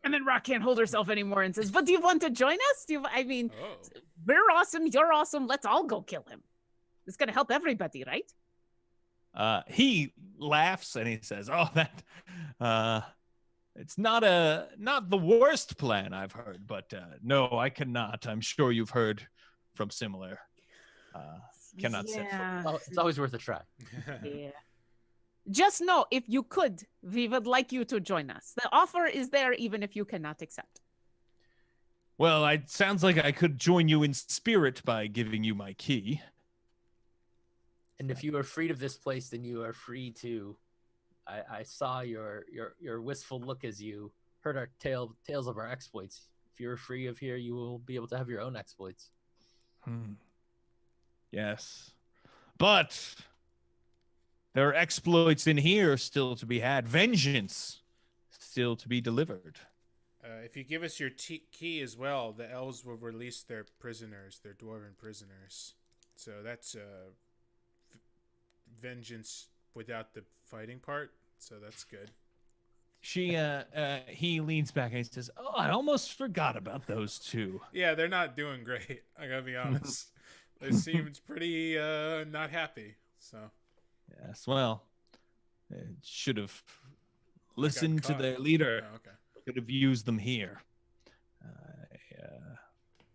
And then Rock can't hold herself anymore and says, "But do you want to join us? Oh. We're awesome. You're awesome. Let's all go kill him. It's going to help everybody, right?" He laughs and he says, "Oh, it's not the worst plan I've heard, but no, I cannot. I'm sure you've heard from similar. Cannot set foot." Well, it's always worth a try. Yeah. Just know, if you could, we would like you to join us. The offer is there even if you cannot accept. Well, it sounds like I could join you in spirit by giving you my key. And if you are freed of this place, then you are free to. I saw your wistful look as you heard our tales of our exploits. If you're free of here, you will be able to have your own exploits. Yes. But there are exploits in here still to be had. Vengeance still to be delivered. If you give us your key as well, the elves will release their prisoners, their dwarven prisoners. So that's vengeance without the fighting part. So that's good. He leans back and he says, "Oh, I almost forgot about those two." Yeah, they're not doing great. I gotta be honest. They seemed pretty not happy. So. Yes, well, they should have listened to their leader. Oh, okay. Could have used them here.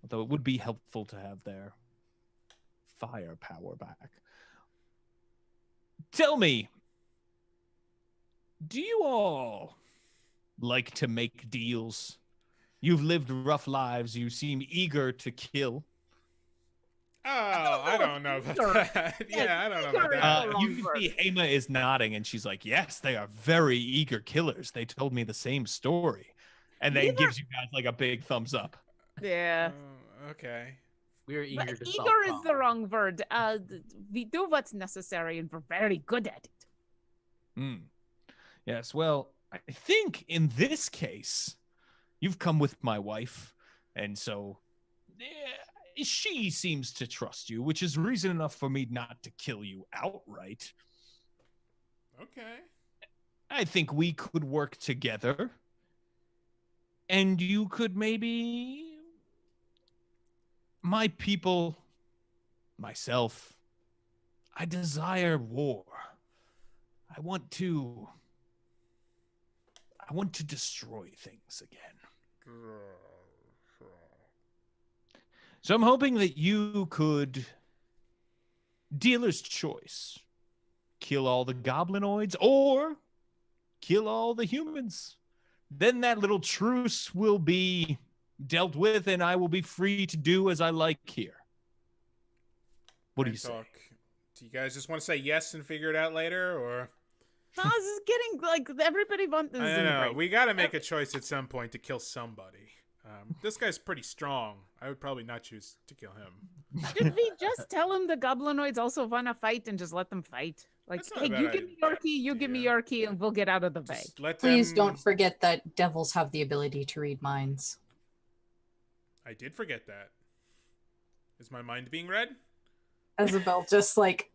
Although it would be helpful to have their firepower back. Tell me, do you all like to make deals? You've lived rough lives. You seem eager to kill. Oh, I don't know about that. Yeah, I don't know about that. You can see Hema is nodding, and she's like, "Yes, they are very eager killers. They told me the same story," and then gives you guys like a big thumbs up. Yeah. Okay. We're eager But to solve eager is problems. the wrong word. We do what's necessary, and we're very good at it. Yes, well, I think in this case, you've come with my wife, and so she seems to trust you, which is reason enough for me not to kill you outright. Okay. I think we could work together, and you could maybe... My people, myself, I desire war. I want to destroy things again. So I'm hoping that you could, dealer's choice, kill all the goblinoids or kill all the humans. Then that little truce will be dealt with, and I will be free to do as I like here. What do you say? Do you guys just want to say yes and figure it out later, or? No, this is getting like everybody wants this. I don't know. We got to make a choice at some point to kill somebody. This guy's pretty strong. I would probably not choose to kill him. Should we just tell him the goblinoids also want to fight and just let them fight? Like, That's not a hey, bad you give me your key, you give me idea. your key, and we'll get out of the way. Just let Please them... don't forget that devils have the ability to read minds. I did forget that. Is my mind being read? Isabel just like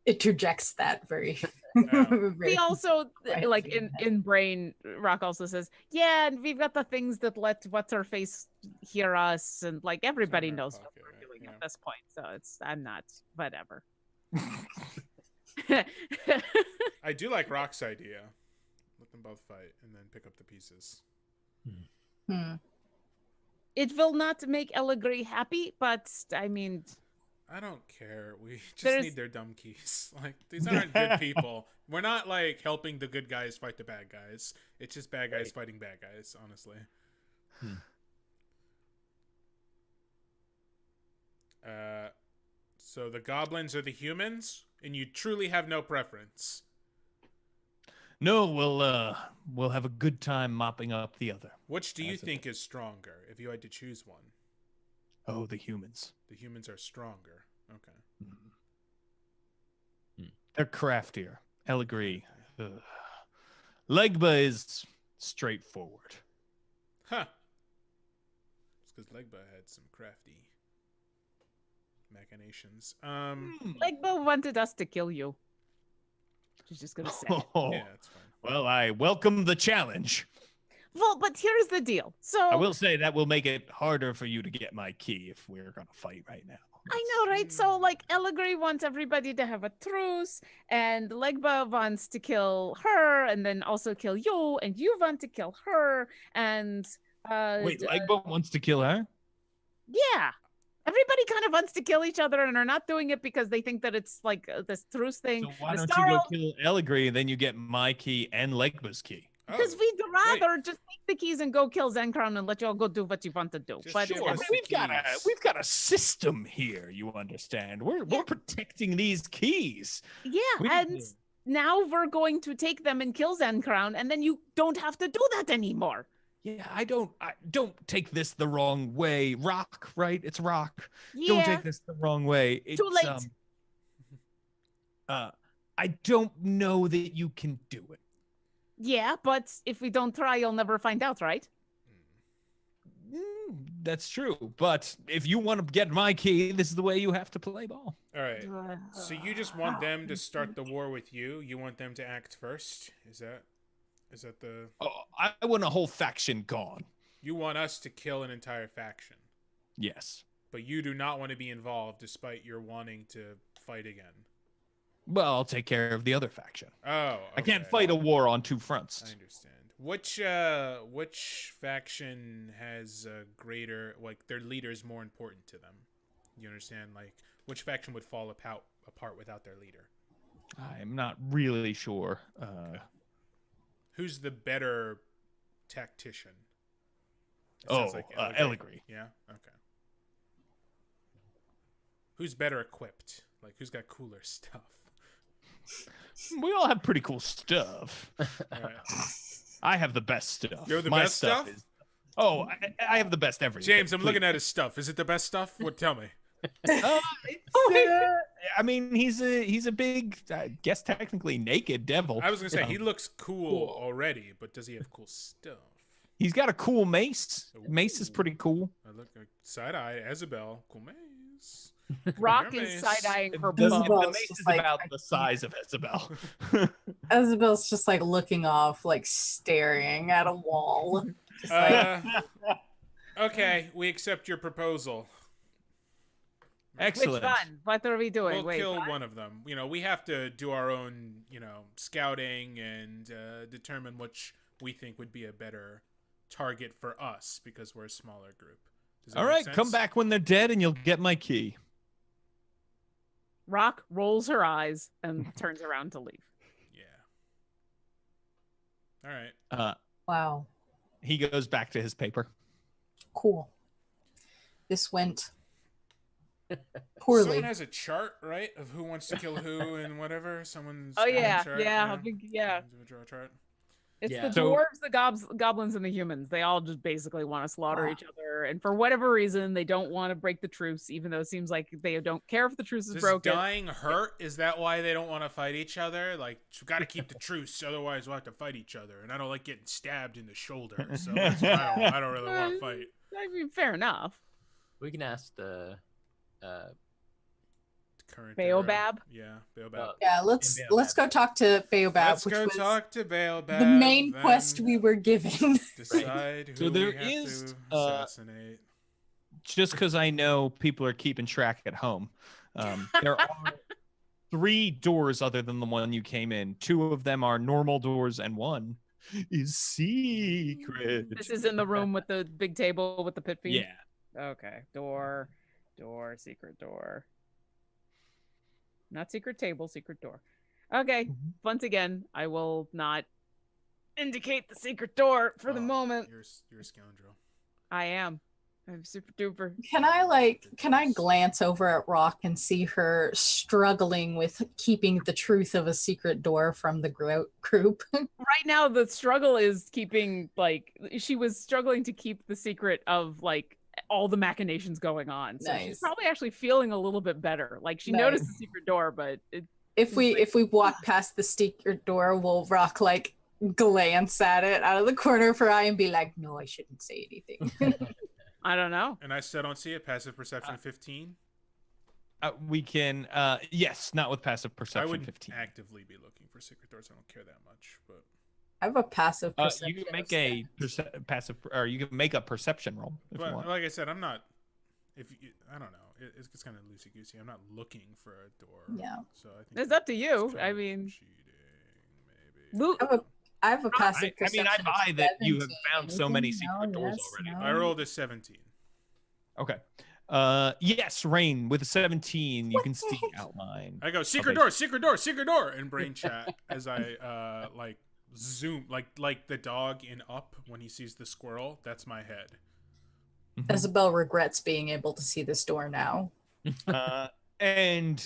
interjects that very. We also Right. like in brain. Rock also says, "Yeah, and we've got the things that let what's her face hear us, and like everybody in our knows what pocket, we're right? doing Yeah. at this point." So I'm not whatever. I do like Rock's idea. Let them both fight and then pick up the pieces. It will not make Eligre happy, but I mean, I don't care. We just There's- need their dumb keys. Like, these aren't good people. We're not, like, helping the good guys fight the bad guys. It's just bad guys fighting bad guys, honestly. So the goblins are the humans, and you truly have no preference. No, we'll have a good time mopping up the other. Which do you That's think is stronger, if you had to choose one? Oh, the humans. The humans are stronger. Okay. They're craftier. I'll agree. Legba is straightforward. Huh. It's because Legba had some crafty machinations. Legba wanted us to kill you. She's just gonna say. Oh, Yeah, that's fine. well, I welcome the challenge. Well, but here's the deal. So I will say that will make it harder for you to get my key if we're gonna fight right now. I know, right? So, like, Eligre wants everybody to have a truce, and Legba wants to kill her, and then also kill you, and you want to kill her, and Wait, Legba wants to kill her? yeah, everybody kind of wants to kill each other, and are not doing it because they think that it's like this truce thing. So why The don't you go Starro- kill Eligre and then you get my key and Legba's key? Because Oh, we'd rather just take the keys and go kill Zenkron and let y'all go do what you want to do. Just But show Sure, us but the we've keys. got a system here. You understand? We're protecting these keys. yeah, We and need to- now we're going to take them and kill Zenkron, and then you don't have to do that anymore. Yeah, I don't take this the wrong way. Rock, right? It's Rock. Yeah. Don't take this the wrong way. It's, Too late. I don't know that you can do it. Yeah, but if we don't try, you'll never find out, right? That's true. But if you want to get my key, this is the way you have to play ball. All right. So you just want them to start the war with you? You want them to act first? Is that the... Oh, I want a whole faction gone. You want us to kill an entire faction, Yes. but you do not want to be involved despite your wanting to fight again. Well, I'll take care of the other faction. Oh, I can't okay. fight a war on two I fronts. understand. Which faction has a greater, like, their leader is more important to them? You understand? Like, which faction would fall apart without their leader? I'm not really sure. Who's the better tactician? It Oh, sounds like Eligre. Yeah? Okay. Who's better equipped? Like, who's got cooler stuff? We all have pretty cool stuff. All right. I have the best stuff. You have the My best stuff? Oh, I have the best everything. James, I'm looking at his stuff. Is it the best stuff? What? Tell me. I mean, he's a big, I guess technically naked devil. I was gonna say he looks cool already, but does he have cool stuff? He's got a cool mace. Mace is Ooh. pretty cool. I look like side eye, Isabel, cool maze. Rock Your is mace. side-eyeing her The, bum. Isabel's the mace just is like- about the size of Isabel. Isabel's just like looking off, like staring at a wall. Just like, Okay, we accept your proposal. Excellent. Which one? What are we doing? We'll Wait, kill what? one of them. You know, we have to do our own, scouting and determine which we think would be a better target for us because we're a smaller group. Does that All make right, come sense? back when they're dead and you'll get my key. Rock rolls her eyes and turns around to leave. Yeah. All right. wow, He goes back to his paper. cool. This went poorly. Someone has a chart, right, of who wants to kill who and whatever. Someone's Oh got a yeah, chart, yeah, I think- yeah. Do we draw a chart? It's Yeah. the So- dwarves, the goblins, and the humans. They all just basically want to slaughter each other, and for whatever reason, they don't want to break the truce, even though it seems like they don't care if the truce is Does broken. dying hurt? Is that why they don't want to fight each other? Like, we got to keep the truce, otherwise we'll have to fight each other. And I don't like getting stabbed in the shoulder, so that's why I don't really want to fight. I mean, fair enough. We can ask the Current Baobab? Yeah, Baobab. Yeah, let's go talk to Baobab, Let's which go was talk to Baobab. the main then quest we were given. decide who So there we have is, to assassinate. Just because I know people are keeping track at home. There are 3 doors other than the one you came in. 2 of them are normal doors, and 1 is secret. This is in the room with the big table with the pit fiend. Yeah. Okay. Door, secret door. Not secret table, secret door. Okay. Once again, I will not indicate the secret door for the moment. You're a scoundrel. I am. I'm super duper. Can I glance over at Rock and see her struggling with keeping the truth of a secret door from the group? Right now, the struggle is keeping, like, she was struggling to keep the secret of, like, all the machinations going on. So she's probably actually feeling a little bit better. Like, she noticed the secret door, but if we walk past the secret door, will Rock like glance at it out of the corner of her eye and be like, "No, I shouldn't say anything." I don't know. And I still don't see it. Passive perception 15. We can, yes, not with passive perception. I wouldn't 15. actively be looking for secret doors. I don't care that much, but I have a passive perception. You can make a passive, or you can make a perception roll if you want. Like I said, I'm not. I don't know. It's kind of loosey goosey. I'm not looking for a door. Yeah. So I think It's up to you. I mean, maybe. I have a passive I mean, I perception buy of that you have 17. found so many No, secret doors yes, already. no. I rolled a 17. Okay. Yes, Rain, with a 17, you can see the outline. I go secret door, secret door, secret door in brain chat as I like zoom like the dog in Up when he sees the squirrel. That's my head. Isabel regrets being able to see this door now. And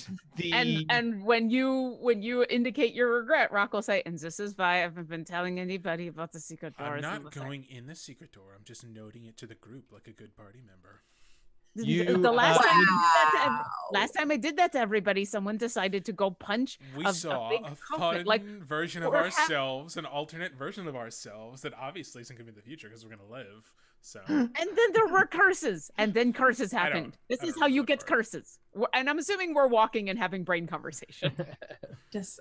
when you indicate your regret, Rock will say, "And this is why I haven't been telling anybody about the secret doors." I'm not going in the secret door. I'm just noting it to the group like a good party member. The last time I did that to everybody, someone decided to go punch. We a saw big a coffin, fun version of ourselves, an alternate version of ourselves that obviously isn't going to be in the future because we're going to live. So. And then there were curses, and then curses happened. This is how you get curses. And I'm assuming we're walking and having brain conversation. Just.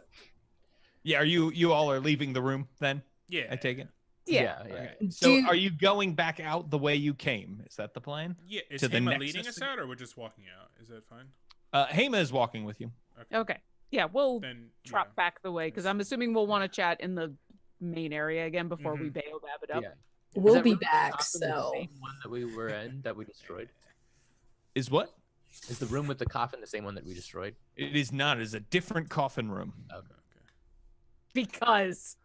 Yeah, are you all are leaving the room then? Yeah. I take it. Yeah. Okay. So are you going back out the way you came? Is that the plan? Yeah. Is to the Hema Nexus leading us out, or we're just walking out? Is that fine? Hema is walking with you. Okay. Yeah, we'll Then, trot back the way because I'm assuming we'll want to chat in the main area again before we bail Bab it up. Yeah. We'll be back. The So same one that we were in that we destroyed. Is what? Is the room with the coffin the same one that we destroyed? It is not. It is a different coffin room. Okay. Because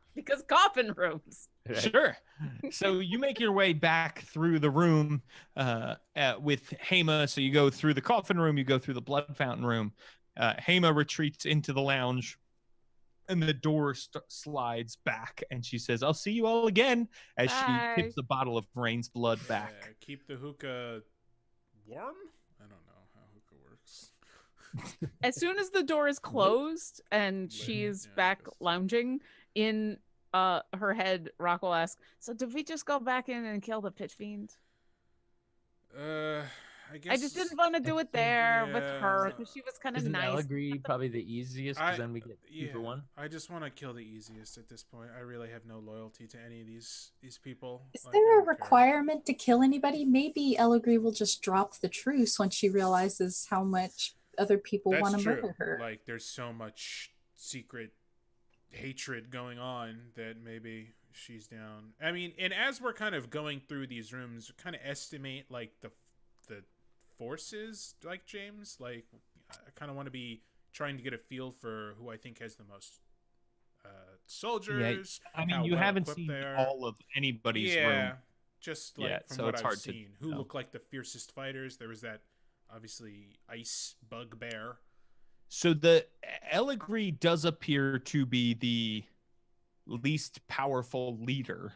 coffin rooms. Right. Sure. So you make your way back through the room with Hema. So you go through the coffin room, you go through the blood fountain room. Hema retreats into the lounge, and the door slides back, and she says, "I'll see you all again," as Bye. she tips the bottle of Rain's blood back. Keep the hookah warm? I don't know how hookah works. As soon as the door is closed and she's back lounging in her head, Rock will ask, "So did we just go back in and kill the pit fiend?" I guess I just didn't want to do it there with her because she was kind of Isn't nice. Allegory probably the easiest? Because then we get 2 for 1. I just want to kill the easiest at this point. I really have no loyalty to any of these people. is Like, there I a don't care. requirement to kill anybody? Maybe Allegory will just drop the truce when she realizes how much other people That's want to true. murder her. Like, there's so much secret hatred going on that maybe she's down. I mean, and as we're kind of going through these rooms, kind of estimate like the forces, like James. Like, I kind of want to be trying to get a feel for who I think has the most soldiers. Yeah, I mean, how you well haven't equipped seen they are. all of anybody's room. Just like Yeah, from so what it's I've hard to seen, who know. look like the fiercest fighters. There was that obviously ice bugbear. So the Allegory does appear to be the least powerful leader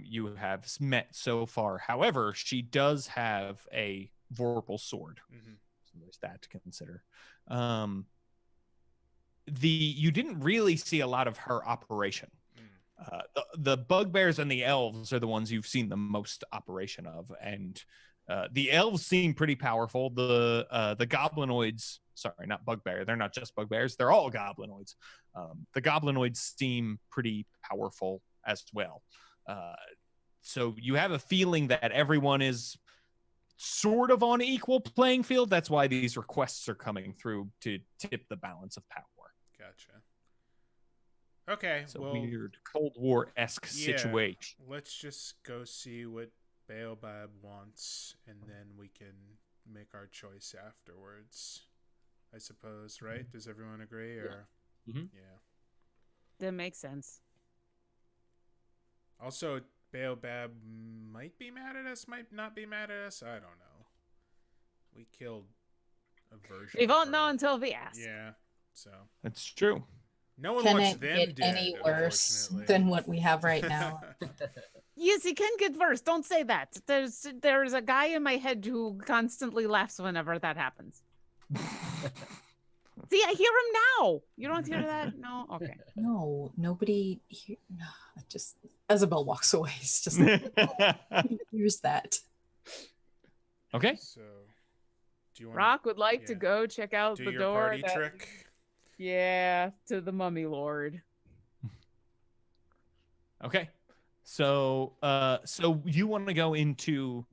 you have met so far. However, she does have a vorpal sword. So there's that to consider. You didn't really see a lot of her operation. The bugbears and the elves are the ones you've seen the most operation of, and the elves seem pretty powerful. The goblinoids, sorry, not bugbear. They're not just bugbears. They're all goblinoids. The goblinoids seem pretty powerful as well. So you have a feeling that everyone is sort of on equal playing field. That's why these requests are coming through to tip the balance of power. Gotcha. Okay, It's a well, weird Cold War-esque situation. let's just go see what Baobab wants, and then we can make our choice afterwards. I suppose, right? Does everyone agree? Or Mhm. yeah. That makes sense. Also, Baobab might be mad at us, might not be mad at us. I don't know. We killed a version. We of won't her. know until we ask. Yeah, so That's true. no one Can wants it them get dead. any worse Unfortunately. than what we have right now? Yes, it can get worse. Don't say that. There's a guy in my head who constantly laughs whenever that happens. See, I hear him now. You don't hear that? No? Okay. No, nobody here. No, just Isabel walks away. It's just here's that. Okay. So, do you want Rock would like to yeah. go check out do the your door. party trick? Yeah, to the Mummy Lord. Okay. So so you want to go into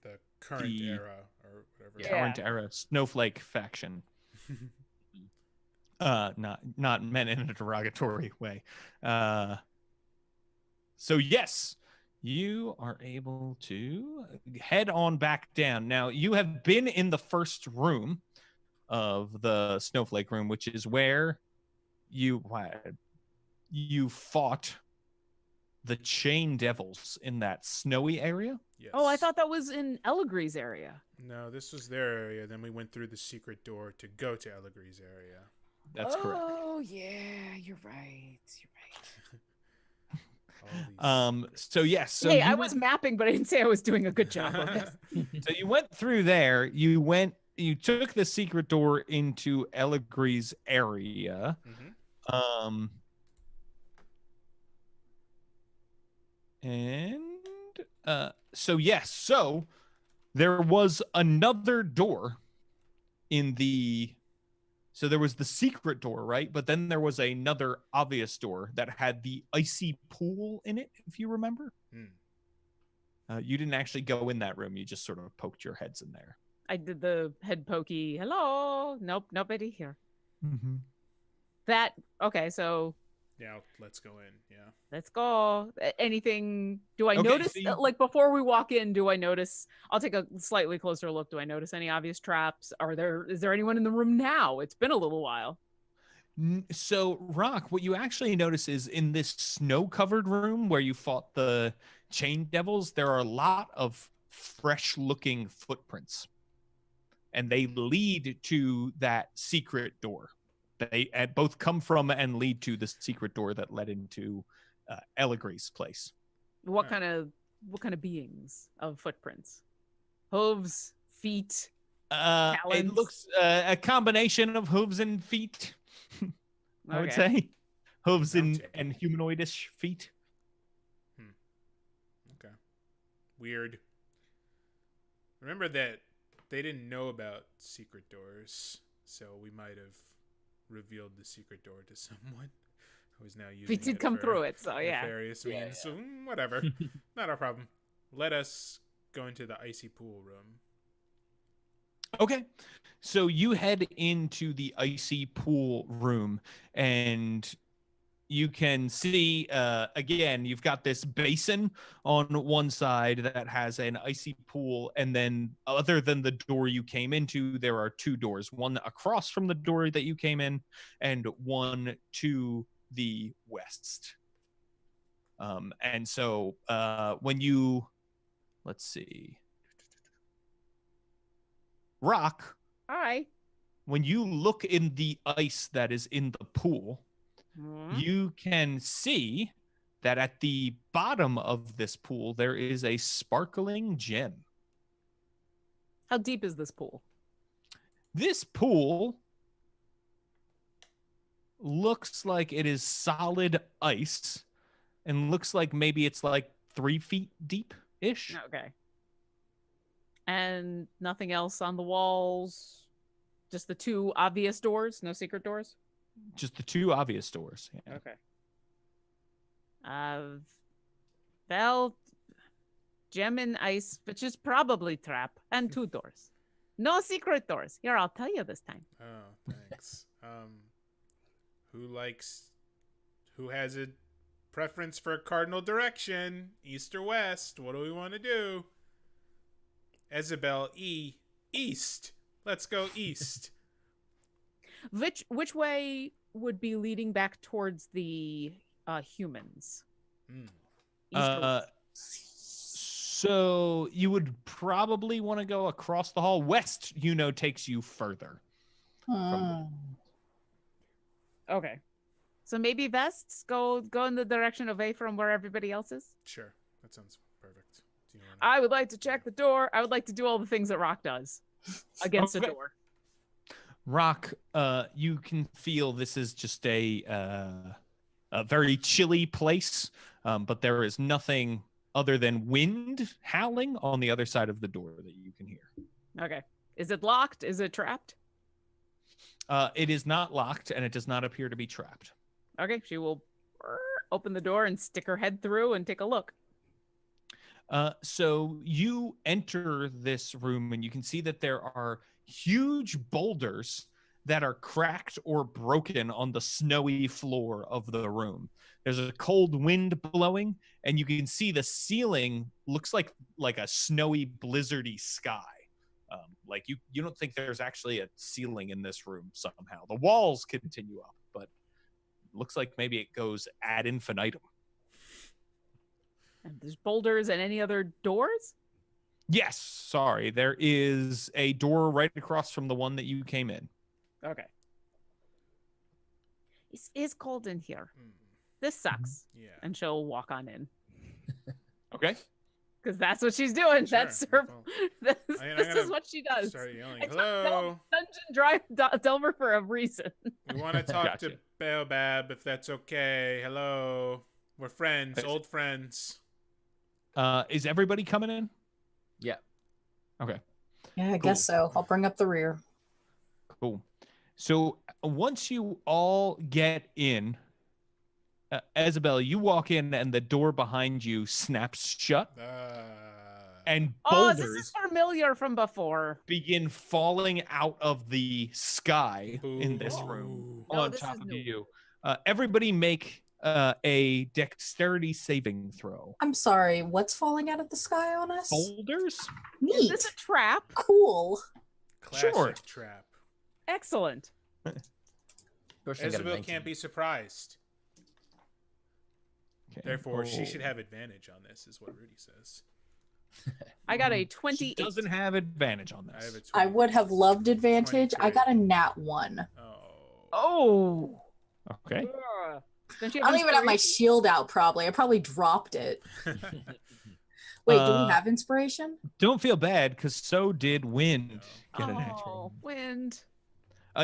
The current The- era or whatever. Yeah. current era Snowflake faction. Not meant in a derogatory way. So yes, you are able to head on back down. Now you have been in the first room of the Snowflake room, which is where you fought the chain devils in that snowy area. Yes. Oh, I thought that was in Elegree's area. No, this was their area. Then we went through the secret door to go to Elegree's area. That's correct. Oh, yeah, you're right. All these So yes, so hey, you I went- was mapping, but I didn't say I was doing a good job of it. So you went through there. You took the secret door into Elegree's area. Mhm. So yes, so there was another door in the. So there was the secret door, right? But then there was another obvious door that had the icy pool in it, if you remember. You didn't actually go in that room. You just sort of poked your heads in there. I did the head pokey. Hello. Nope, nobody here. Mm-hmm. Okay, so Yeah, let's go in. Yeah. let's go. Anything? Do I Okay, notice? so you- Like before we walk in, do I notice? I'll take a slightly closer look. Do I notice any obvious traps? Is there anyone in the room now? It's been a little while. So, Rock, what you actually notice is in this snow-covered room where you fought the chain devils, there are a lot of fresh-looking footprints, and they lead to that secret door. They both come from and lead to the secret door that led into Elegree's place. What Huh. kind of beings of footprints? Hooves, feet. It Talons? looks a combination of hooves and feet. I would Okay. say hooves Round and table. humanoidish feet. Okay. Weird. Remember that they didn't know about secret doors, so we might have revealed the secret door to someone who is now using Feet did it come for through it, so yeah. nefarious Yeah, means. So whatever. Not our problem. Let us go into the icy pool room. Okay. So you head into the icy pool room and you can see, again, you've got this basin on one side that has an icy pool. And then other than the door you came into, there are two doors, one across from the door that you came in and one to the west. And so when you, let's see, Rock, Hi. when you look in the ice that is in the pool, Hmm? you can see that at the bottom of this pool, there is a sparkling gem. How deep is this pool? This pool looks like it is solid ice and looks like maybe it's like 3 feet deep-ish. Okay. And nothing else on the walls? Just the two obvious doors? No secret doors? Just the two obvious doors. Yeah. Okay. Well, gem and ice, which is probably trap, and 2 doors. No secret doors. Here, I'll tell you this time. Oh, thanks. Who has a preference for cardinal direction? East or west? What do we want to do? Isabel, east. Let's go east. Which way would be leading back towards the humans? East or west? So you would probably want to go across the hall. West, takes you further. Okay. So maybe vests go in the direction away from where everybody else is? Sure. That sounds perfect. Do you wanna... I would like to check the door. I would like to do all the things that Rock does against a door. Rock, you can feel this is just a very chilly place, but there is nothing other than wind howling on the other side of the door that you can hear. Okay. Is it locked? Is it trapped? It is not locked, and it does not appear to be trapped. Okay, she will open the door and stick her head through and take a look. So you enter this room, and you can see that there are huge boulders that are cracked or broken on the snowy floor of the room. There's a cold wind blowing, and you can see the ceiling looks like a snowy, blizzardy sky. Like you don't think there's actually a ceiling in this room somehow. The walls continue up, but looks like maybe it goes ad infinitum. And there's boulders and any other doors? Yes, sorry. There is a door right across from the one that you came in. Okay. It is cold in here. This sucks. Yeah. And she'll walk on in. Okay. Because that's what she's doing. Sure. That's her. Well, this gonna is what she does. Start yelling, It's hello. Dungeon Delver for a reason. We want to talk Gotcha. to Baobab if that's okay. Hello. We're friends, old friends. Is everybody coming in? Yeah. Okay. Yeah, I guess so. I'll bring up the rear. Cool. So once you all get in, Isabel, you walk in and the door behind you snaps shut, and Oh, this is boulders familiar from before. begin falling out of the sky in this Ooh. room No, on this top is of new. you. Everybody make a dexterity saving throw. I'm sorry, what's falling out of the sky on us? Boulders? Is Neat. this a trap? Cool. Classic Sure. trap. Excellent. Isabel can't be surprised. Okay. Therefore, she Oh. should have advantage on this, is what Rudy says. I got a She 28. doesn't have advantage on I have this. a I would have loved advantage. I 22. got a nat 1. Oh. Okay. Don't you I don't even have my inspiration? shield out, probably. I probably dropped it. Wait, do we have inspiration? Don't feel bad, because so did Wind get a natural. Oh, wind.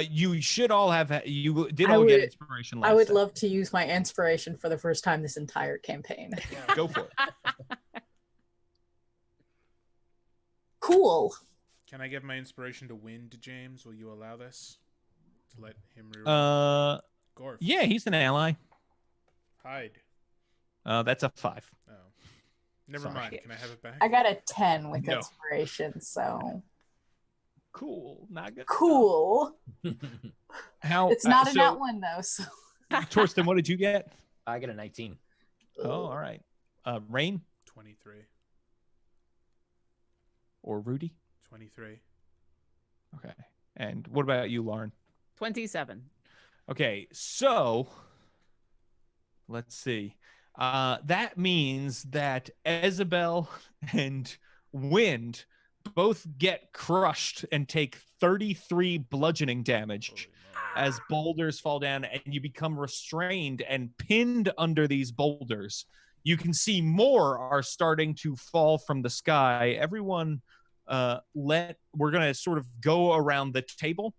You should all have. You did I all get would- inspiration last I would time. love to use my inspiration for the first time this entire campaign. Go for it. Cool. Can I give my inspiration to Wind, James? Will you allow this? To let him reroll? Gorf. Yeah, he's an ally. Hide. That's a 5. Oh. Never Sorry. mind. Can I have it back? I got a 10 with No. inspiration, so Cool. Not good. cool. How? It's not a so, nat 1 though, so Torsten, what did you get? I get a 19. Oh, all right. Rain 23. or Rudy? 23. Okay. And what about you, Lauren? 27. Okay, so let's see. That means that Isabel and Wind both get crushed and take 33 bludgeoning damage Holy moly. as boulders fall down, and you become restrained and pinned under these boulders. You can see more are starting to fall from the sky. Everyone, we're going to sort of go around the table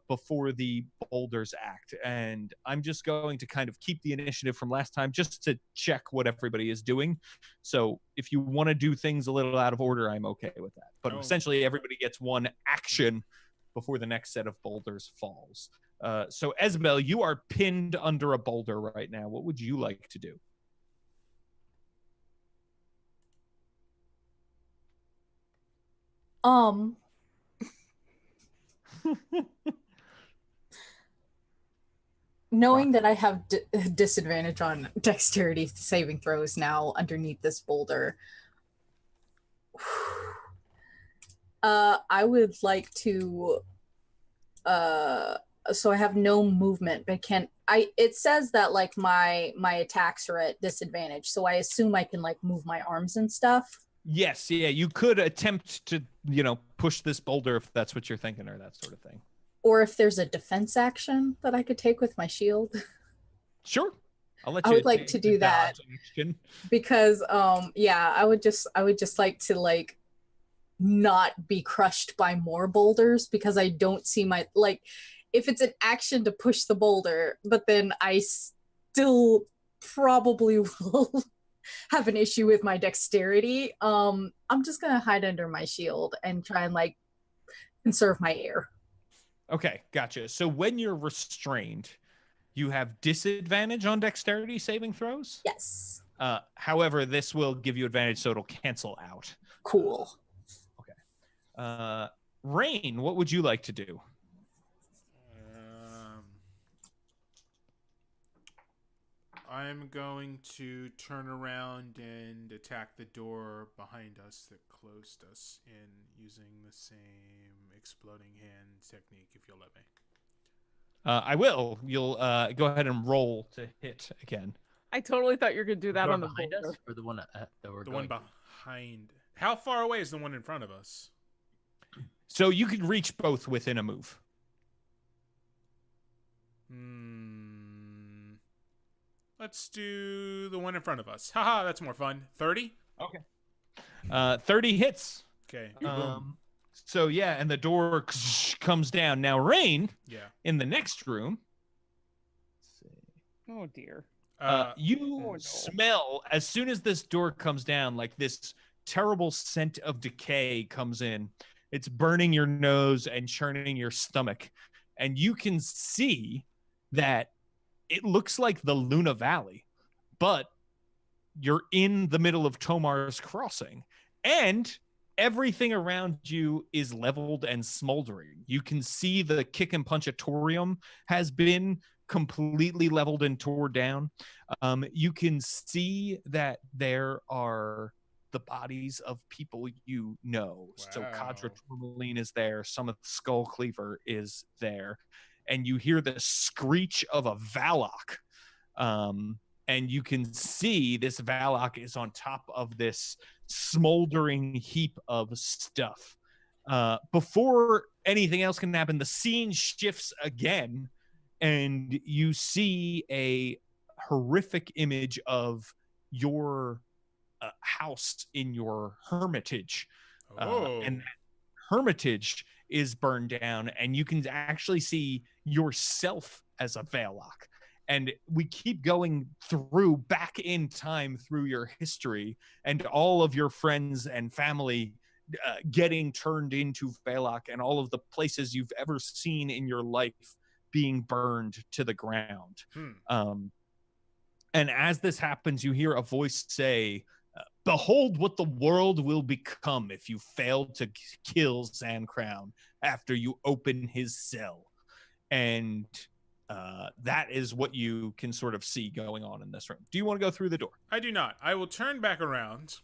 before the boulders act. And I'm just going to kind of keep the initiative from last time just to check what everybody is doing. So if you want to do things a little out of order, I'm okay with that. But Oh. essentially, everybody gets one action before the next set of boulders falls. So Isabel, you are pinned under a boulder right now. What would you like to do? Um, knowing that I have disadvantage on dexterity saving throws now underneath this boulder, I would like to. So I have no movement, but can I? It says that like my attacks are at disadvantage, so I assume I can like move my arms and stuff. Yes, yeah, you could attempt to, push this boulder if that's what you're thinking, or that sort of thing. Or if there's a defense action that I could take with my shield. Sure. I'll let I you would like take to the do that. dodge action. Because yeah, I would just like to like not be crushed by more boulders, because I don't see my like if it's an action to push the boulder, but then I still probably will have an issue with my dexterity. I'm just gonna hide under my shield and try and like conserve my air. Okay, gotcha. So when you're restrained, you have disadvantage on dexterity saving throws. Yes. However, this will give you advantage, so it'll cancel out. Cool. Rain, what would you like to do? I'm going to turn around and attack the door behind us that closed us in using the same exploding hand technique, if you'll let me. I will. You'll go ahead and roll to hit again. I totally thought you were going to do that on the behind boulder. us, or the one that we're The going one behind. How far away is the one in front of us? So you could reach both within a move. Let's do the one in front of us. Haha, that's more fun. 30? Okay. 30 hits. Okay. So yeah, and the door comes down. Now, Rain, Yeah. in the next room, Oh dear. you smell, as soon as this door comes down, like this terrible scent of decay comes in. It's burning your nose and churning your stomach. And you can see that it looks like the Luna Valley, but you're in the middle of Tomar's Crossing. And everything around you is leveled and smoldering. You can see the Kick and Punchatorium has been completely leveled and torn down. You can see that there are the bodies of people you know. Wow. So Kadra Tourmaline is there. Some of the Skull Cleaver is there. And you hear the screech of a Valak. And you can see this Valak is on top of this smoldering heap of stuff. Before anything else can happen, the scene shifts again, and you see a horrific image of your house in your hermitage. And that hermitage is burned down, and you can actually see yourself as a Valak. And we keep going through back in time through your history and all of your friends and family getting turned into Valak, and all of the places you've ever seen in your life being burned to the ground. And as this happens, you hear a voice say, "Behold what the world will become if you fail to kill Sandcrown after you open his cell." And that is what you can sort of see going on in this room. Do you want to go through the door? I do not. I will turn back around.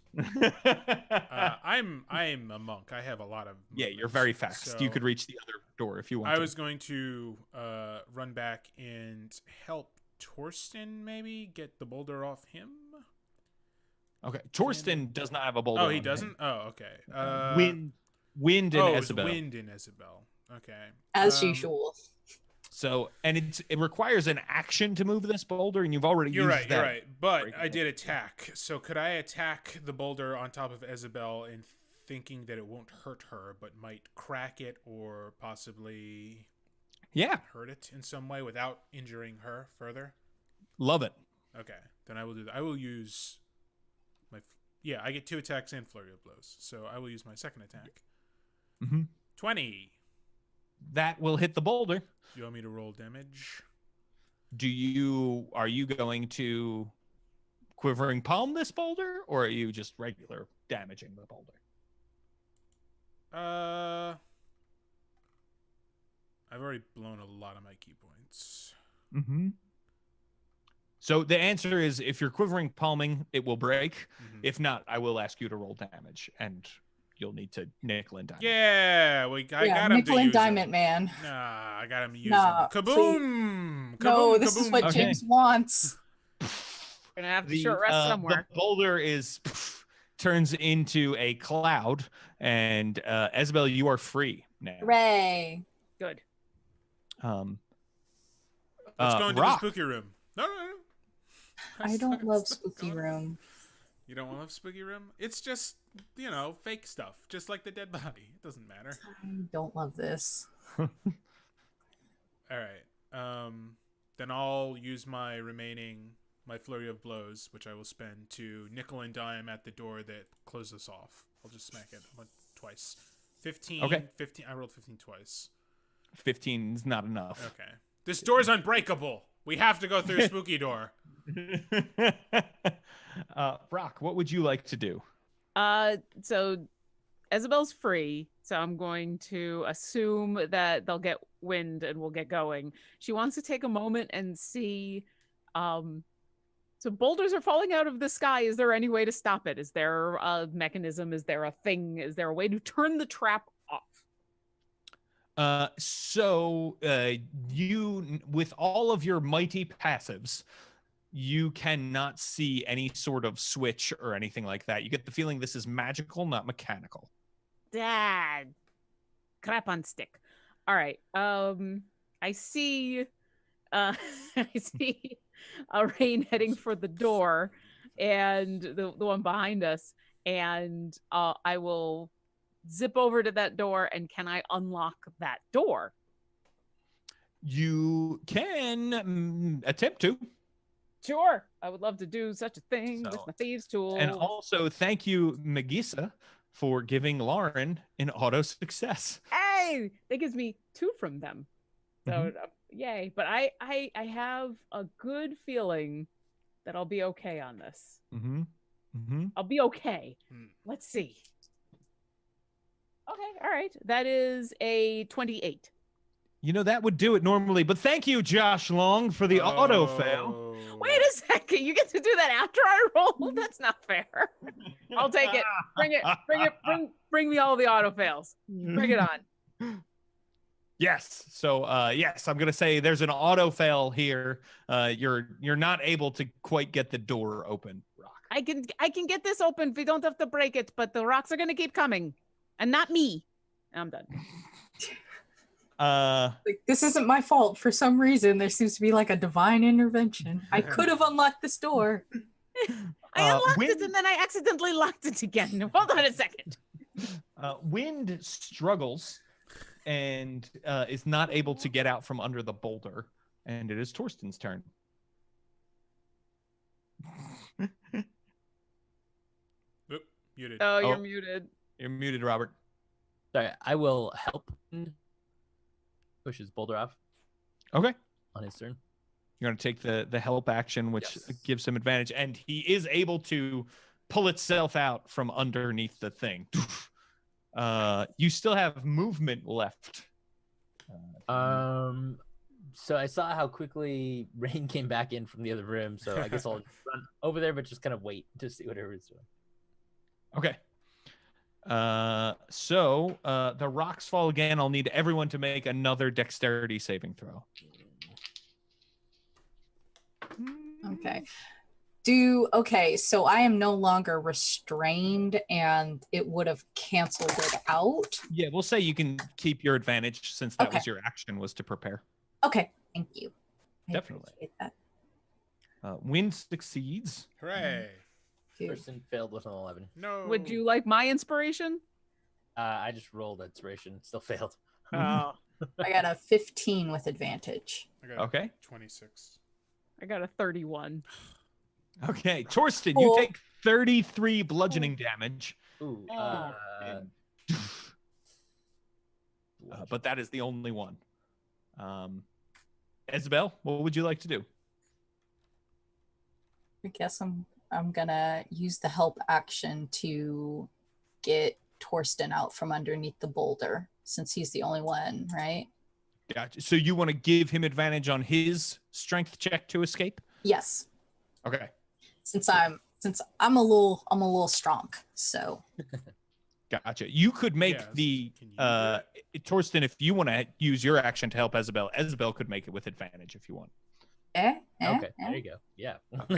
I'm a monk. I have a lot of movements, yeah, you're very fast. so you could reach the other door if you want. I was going to run back and help Torsten maybe get the boulder off him. Okay. Torsten does not have a boulder. Oh, he on doesn't? him. Oh, okay. Wind and Isabel. Wind and Isabel. Okay. As usual. So, and it requires an action to move this boulder, and you've already You're used right, that. you're right. But I did attack. So could I attack the boulder on top of Isabel and thinking that it won't hurt her, but might crack it or possibly hurt it in some way without injuring her further? Love it. Okay, then I will do that. I will use my... Yeah, I get 2 attacks and flurry of blows. So I will use my second attack. 20. That will hit the boulder. You want me to roll damage? Are you going to Quivering Palm this boulder, or are you just regular damaging the boulder? I've already blown a lot of my key points. Mm-hmm. So the answer is, if you're quivering palming, it will break. Mhm. If not, I will ask you to roll damage, and you'll need to nickel and dime. Yeah, I Yeah, got him nickel to and use dime him. it, man. Nah, I got him to use Nah, him. Kaboom! Kaboom! No, this is kaboom. what Okay. James wants. Gonna have to short rest somewhere. The boulder is turns into a cloud, and Isabel, you are free now. Hooray. Good. Let's go into the Rock. spooky room. No. I don't love spooky room. You don't love spooky room? It's just, fake stuff. Just like the dead body. It doesn't matter. I don't love this. All right. Then I'll use my flurry of blows, which I will spend to nickel and dime at the door that closed us off. I'll just smack it twice. 15. Okay. 15. I rolled 15 twice. 15 is not enough. Okay. This door's unbreakable. We have to go through a spooky door. Brock, what would you like to do? So Isabel's free, so I'm going to assume that they'll get wind and we'll get going. She wants to take a moment and see, so boulders are falling out of the sky. Is there any way to stop it? Is there a mechanism? Is there a thing? Is there a way to turn the trap off? You, with all of your mighty passives, you cannot see any sort of switch or anything like that. You get the feeling this is magical, not mechanical. Dad, crap on stick. All right. I see. I see a Rain heading for the door, and the one behind us, and I will zip over to that door. And can I unlock that door? You can attempt to. Sure, I would love to do such a thing with my thieves' tool. And also, thank you, Megisa, for giving Lauren an auto success. Hey, that gives me 2 from them. So yay! But I have a good feeling that I'll be okay on this. I'll be okay. Let's see. Okay, all right. That is a 28. That would do it normally, but thank you, Josh Long, for the auto fail. Wait a second. You get to do that after I roll? That's not fair. I'll take it. Bring me all the auto fails. Bring it on. Yes. So, yes, I'm gonna say there's an auto fail here. You're not able to quite get the door open, Rock. I can get this open if we don't have to break it, but the rocks are gonna keep coming, and not me. I'm done. This isn't my fault. For some reason, there seems to be like a divine intervention. I could have unlocked this door. I unlocked it and then I accidentally locked it again. Hold on a second. Wind struggles and is not able to get out from under the boulder, and it is Torsten's turn. Oop, muted. Oh, you're muted. You're muted, Robert. Sorry, I will help push his boulder off Okay. on his turn. You're going to take the help action, which Yes. gives him advantage, and he is able to pull itself out from underneath the thing. You still have movement left. So I saw how quickly Rain came back in from the other room, so I guess I'll run over there, but just kind of wait to see whatever it's doing. Okay. So the rocks fall again. I'll need everyone to make another dexterity saving throw. Okay. So I am no longer restrained and it would have canceled it out. Yeah, we'll say you can keep your advantage since that Okay. was your action, was to prepare. Okay, thank you. I Definitely. appreciate that. Wind succeeds. Hooray. Phew. Person failed with an 11. No. Would you like my inspiration? I just rolled inspiration, still failed. Oh, I got a 15 with advantage. I got Okay. 26. I got a 31. Okay, Torsten, Cool. you take 33 bludgeoning damage, Ooh. but that is the only one. Isabel, what would you like to do? I guess I'm gonna use the help action to get Torsten out from underneath the boulder, since he's the only one, right? Gotcha. So you want to give him advantage on his strength check to escape? Yes. Okay. Since I'm a little strong, so. Gotcha. You could make Yes. the Can you do Torsten, if you want to use your action to help Isabel. Isabel could make it with advantage if you want. Okay, there you go. Yeah.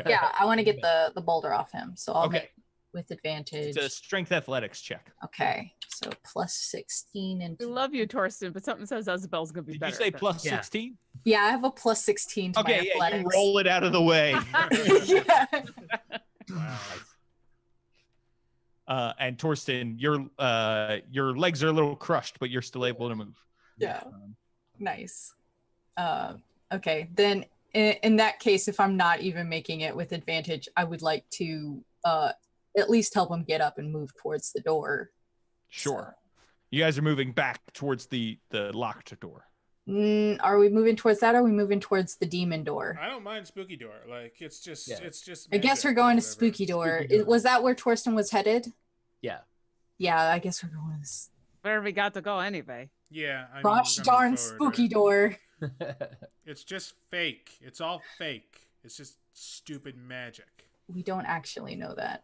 Yeah, I want to get the boulder off him, so I'll Okay. make with advantage. It's a strength athletics check. Okay, so plus 16 and We love you, Torsten, but something says Isabel's gonna be Did better. you say at plus Yeah. 16? yeah, I have a plus 16 to my Okay, yeah, you athletics. roll it out of the way. yeah. Wow. And Torsten, your legs are a little crushed, but you're still able to move. Yeah. Nice. Okay, then in that case, if I'm not even making it with advantage, I would like to at least help him get up and move towards the door. Sure. You guys are moving back towards the locked door. Are we moving towards that, or are we moving towards the demon door? I don't mind spooky door. Like it's just Yeah. I guess magic we're or going to whatever. spooky door. Spooky door. Was that where Torsten was headed? Yeah. Yeah, I guess we're going to Where have we got to go anyway? Yeah. I mean, gosh we're gonna darn move forward, spooky right? door. It's just fake. It's all fake. It's just stupid magic. We don't actually know that.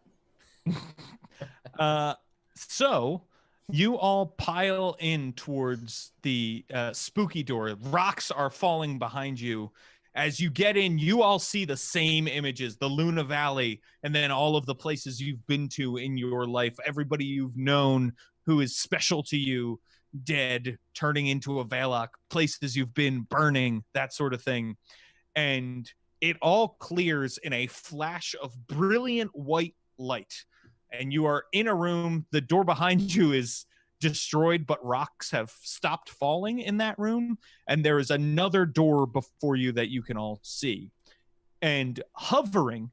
So you all pile in towards the spooky door. Rocks are falling behind you. As you get in, you all see the same images, the Luna Valley, and then all of the places you've been to in your life, everybody you've known who is special to you, dead, turning into a Valak, places you've been burning, that sort of thing. And it all clears in a flash of brilliant white light. And you are in a room. The door behind you is destroyed, but rocks have stopped falling in that room. And there is another door before you that you can all see. And hovering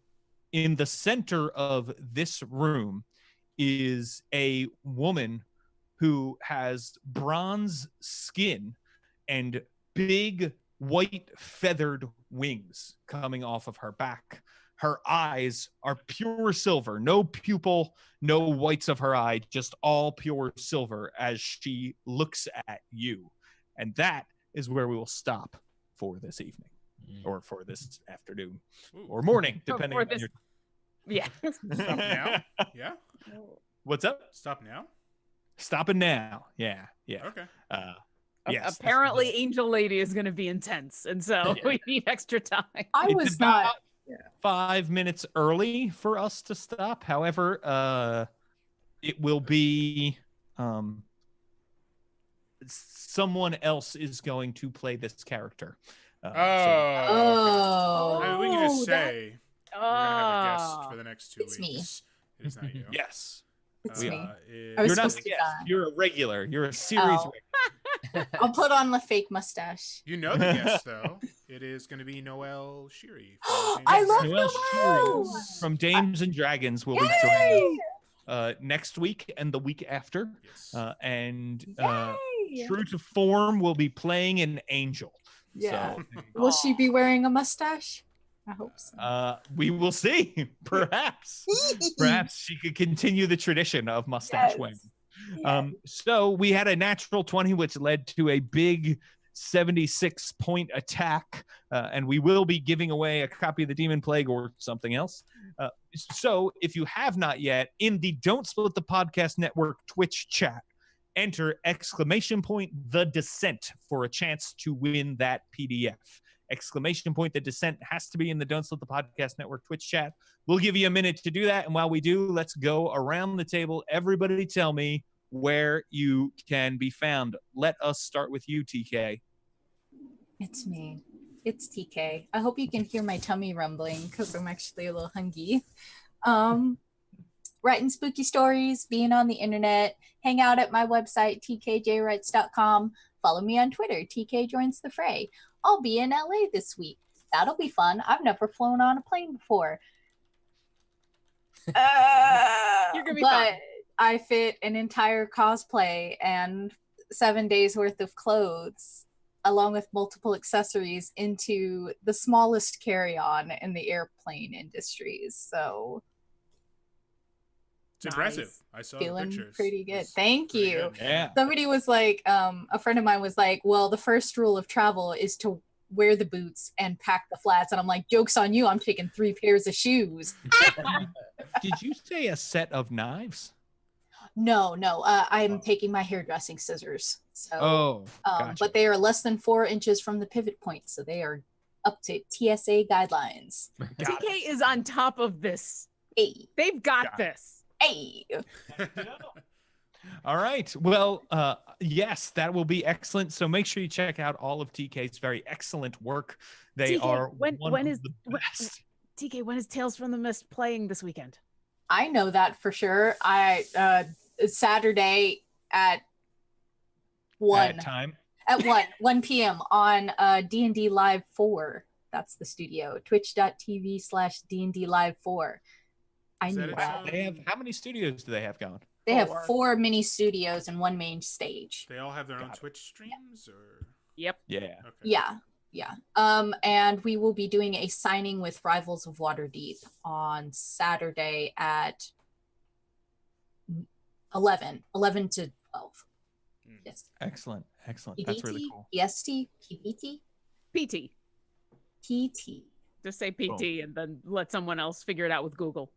in the center of this room is a woman who has bronze skin and big white feathered wings coming off of her back. Her eyes are pure silver, no pupil, no whites of her eye, just all pure silver as she looks at you. And that is where we will stop for this evening, or for this afternoon, Ooh. or morning, For depending on this- your... Yeah. Stop now? Yeah. What's up? Stop now? Stopping now. Yeah. Okay. Yes. Apparently, Angel Lady is going to be intense, and so we need extra time. I It's was about not. 5 minutes early for us to stop. However, it will be someone else is going to play this character. Oh. Oh. I mean, we can just that- say we're gonna have a guest Oh. for the next 2 It's weeks. It is not you. yes, It's We me. Is- I was you're not supposed a to guest. die. You're a regular. You're a series. Oh. I'll put on the fake mustache. You know the guest though. It is going to be Noelle Sheary. from I James love and Noelle Noelle! Sheary from Dames and Dragons will be joining Yay! us next week and the week after. Yes. And Yay! true to form, will be playing an angel. Yeah. So, Will she be wearing a mustache? I hope so. we will see. Perhaps she could continue the tradition of mustache Yes. wearing. Yeah. So we had a natural 20, which led to a big 76-point attack, and we will be giving away a copy of the Demonplague or something else. So if you have not yet, in the Don't Split the Podcast Network Twitch chat, enter ! The Descent for a chance to win that PDF. ! The Descent has to be in the Don't Split the Podcast Network Twitch chat. We'll give you a minute to do that. And while we do, let's go around the table. Everybody tell me where you can be found. Let us start with you, TK. It's me. It's TK. I hope you can hear my tummy rumbling because I'm actually a little hungry. Writing spooky stories, being on the internet, hang out at my website, tkjwrites.com. Follow me on Twitter, TK Joins the Fray. I'll be in LA this week. That'll be fun. I've never flown on a plane before. You're gonna be But fine. I fit an entire cosplay and 7 days worth of clothes, along with multiple accessories, into the smallest carry-on in the airplane industries. So It's impressive. I saw the Feeling pictures. pretty good. It's Thank pretty you. good. Yeah. Somebody was like, a friend of mine was like, well, the first rule of travel is to wear the boots and pack the flats. And I'm like, joke's on you. I'm taking 3 pairs of shoes. Did you say a set of knives? No, I'm taking my hairdressing scissors. So, Oh, gotcha. but they are less than 4 inches from the pivot point. So they are up to TSA guidelines. Got TK is on top of this. Hey, They've got Got this. hey. All right. Well, yes, that will be excellent. So make sure you check out all of TK's very excellent work. They TK, are when one is- of the when- best. TK, when is Tales from the Mist playing this weekend? I know that for sure. It's Saturday at 1. At time. At 1 p.m. on D&D Live 4. That's the studio. Twitch.tv/D&D Live 4. I Is knew that that. a They have how many studios do they have going? They have 4. 4 mini studios and 1 main stage. They all have their own Got it. Twitch streams, or Yep. Yeah. okay. Yeah. And we will be doing a signing with Rivals of Waterdeep on Saturday at 11 to 12. Mm. Yes. Excellent. That's really PDT, cool. EST, PPT, PT. PT, Just say PT and then let someone else figure it out with Google.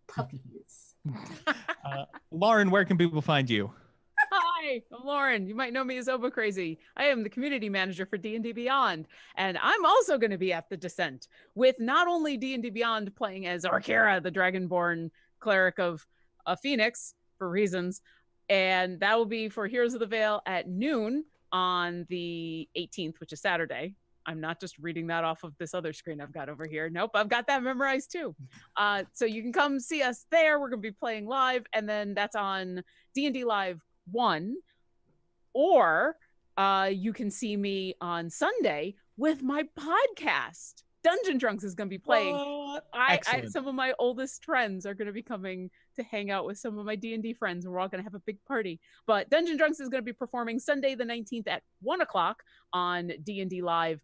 puppies. Lauren, where can people find you? Hi, I'm Lauren. You might know me as Oba Crazy. I am the community manager for D&D Beyond, and I'm also going to be at the Descent with not only D&D Beyond playing as Orkira, the Dragonborn cleric of Phoenix, for reasons, and that will be for Heroes of the Veil at noon on the 18th, which is Saturday. I'm not just reading that off of this other screen I've got over here. Nope, I've got that memorized too. So you can come see us there. We're going to be playing live, and then that's on D&D Live 1, or you can see me on Sunday with my podcast. Dungeon Drunks is going to be playing. What? I Excellent. some of my oldest friends are going to be coming to hang out with some of my D&D friends, and we're all going to have a big party. But Dungeon Drunks is going to be performing Sunday the 19th at 1:00 on D&D Live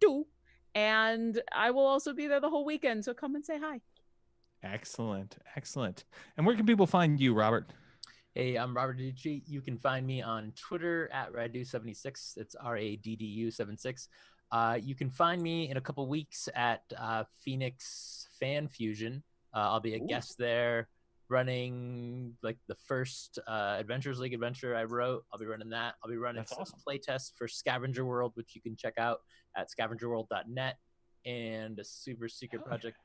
2, and I will also be there the whole weekend, so come and say hi. Excellent. And where can people find you, Robert? Hey, I'm Robert Ducci. You can find me on Twitter at Radu76. It's RADDU76. You can find me in a couple weeks at Phoenix Fan Fusion. I'll be a guest there, running like the first Adventures League adventure I wrote. I'll be running that. I'll be running That's some awesome. playtests for Scavenger World, which you can check out at scavengerworld.net, and a super secret project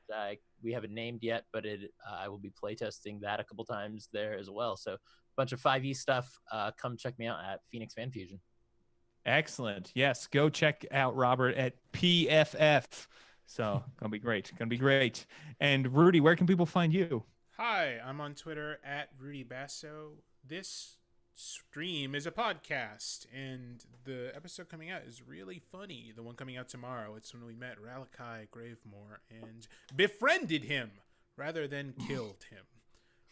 we haven't named yet, but I will be playtesting that a couple times there as well. So a bunch of 5e stuff. Come check me out at Phoenix Fan Fusion. Excellent. Yes, go check out Robert at PFF. So gonna be great. And Rudy, where can people find you? Hi, I'm on Twitter at Rudy Basso. This stream is a podcast, and the episode coming out is really funny. The one coming out tomorrow, it's when we met Ralakai Gravemore and befriended him rather than killed him,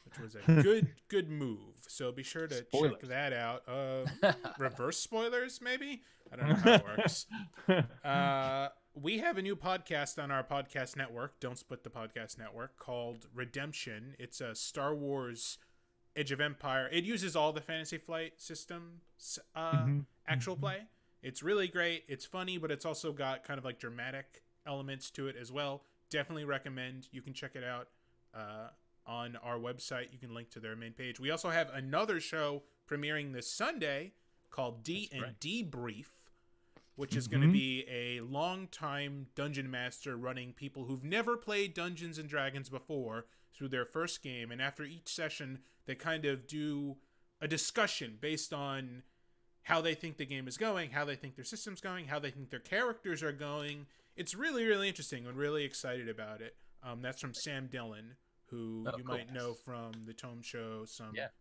which was a good move. So be sure to Spoilers. check that out. Reverse spoilers, maybe? I don't know how it works. We have a new podcast on our podcast network, Don't Split the Podcast Network, called Redemption. It's a Star Wars Age of Empire. It uses all the Fantasy Flight systems actual play. It's really great. It's funny, but it's also got kind of like dramatic elements to it as well. Definitely recommend. You can check it out on our website. You can link to their main page. We also have another show premiering this Sunday called D&D Brief, which is going to be a long-time dungeon master running people who've never played Dungeons and Dragons before through their first game. And after each session, they kind of do a discussion based on how they think the game is going, how they think their system's going, how they think their characters are going. It's really, really interesting. I'm really excited about it. That's from Sam Dillon, who you might know from the Tome Show,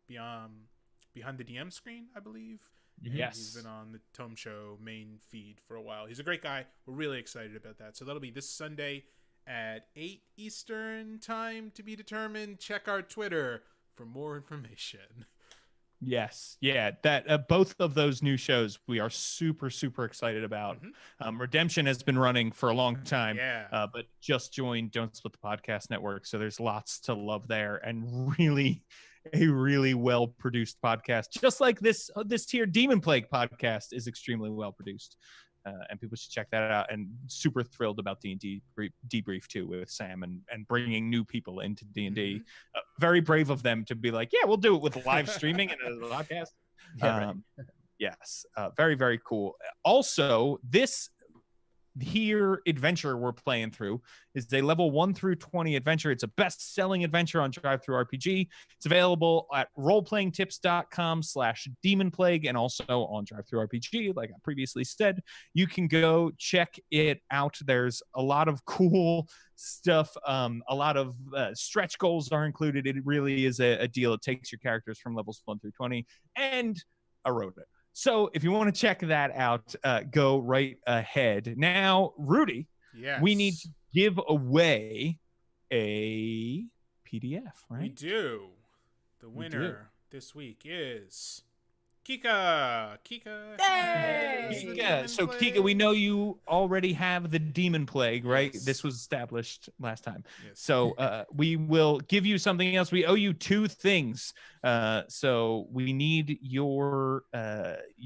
Behind the DM Screen, I believe. Yes. He's been on the Tome Show main feed for a while. He's a great guy. We're really excited about that. So that'll be this Sunday at 8 Eastern time to be determined. Check our Twitter for more information. Yes, yeah, that both of those new shows we are super excited about. Redemption has been running for a long time, Yeah. but just joined Don't Split the Podcast Network, so there's lots to love there, and really a really well produced podcast, just like this tier Demonplague podcast is extremely well produced. And people should check that out. And super thrilled about D&D debrief too with Sam and bringing new people into D&D. Very brave of them to be like, yeah, we'll do it with live streaming and a podcast. Yeah, right. Yes, very cool. Also, this here adventure we're playing through is a level 1 through 20 adventure. It's a best-selling adventure on DriveThruRPG. It's available at roleplayingtips.com/demonplague and also on DriveThruRPG. Like I previously said, you can go check it out. There's a lot of cool stuff. A lot of stretch goals are included. It really is a deal. It takes your characters from levels 1 through 20 and I wrote it. So if you want to check that out, go right ahead. Now, Rudy, Yes. we need to give away a PDF, right? We do. The winner this week is Kika. Yay! has the Kika. So Demonplague. Kika, we know you already have the Demonplague, right? Yes. This was established last time. Yes. So we will give you something else. We owe you 2 things. So we need your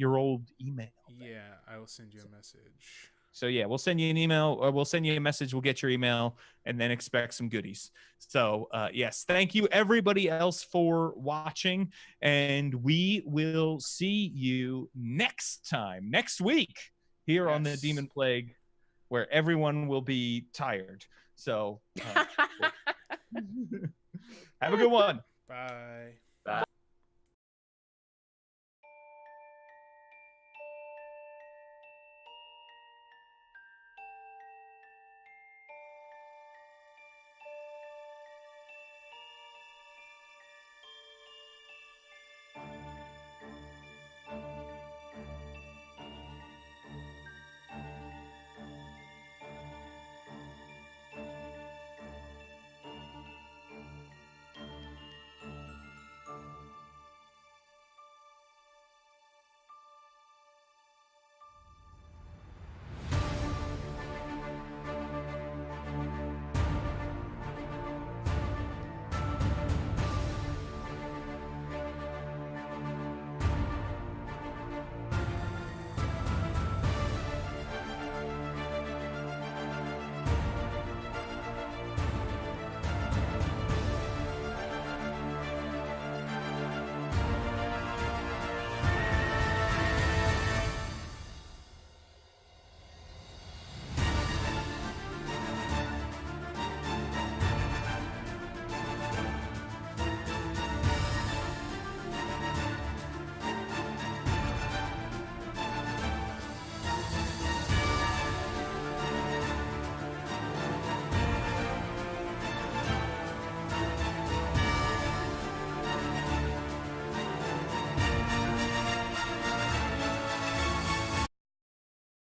old email. Yeah, I will send you a message. So yeah, we'll send you an email or we'll send you a message. We'll get your email and then expect some goodies. So yes, thank you everybody else for watching, and we will see you next week here on the Yes. Demonplague, where everyone will be tired. So have a good one. Bye.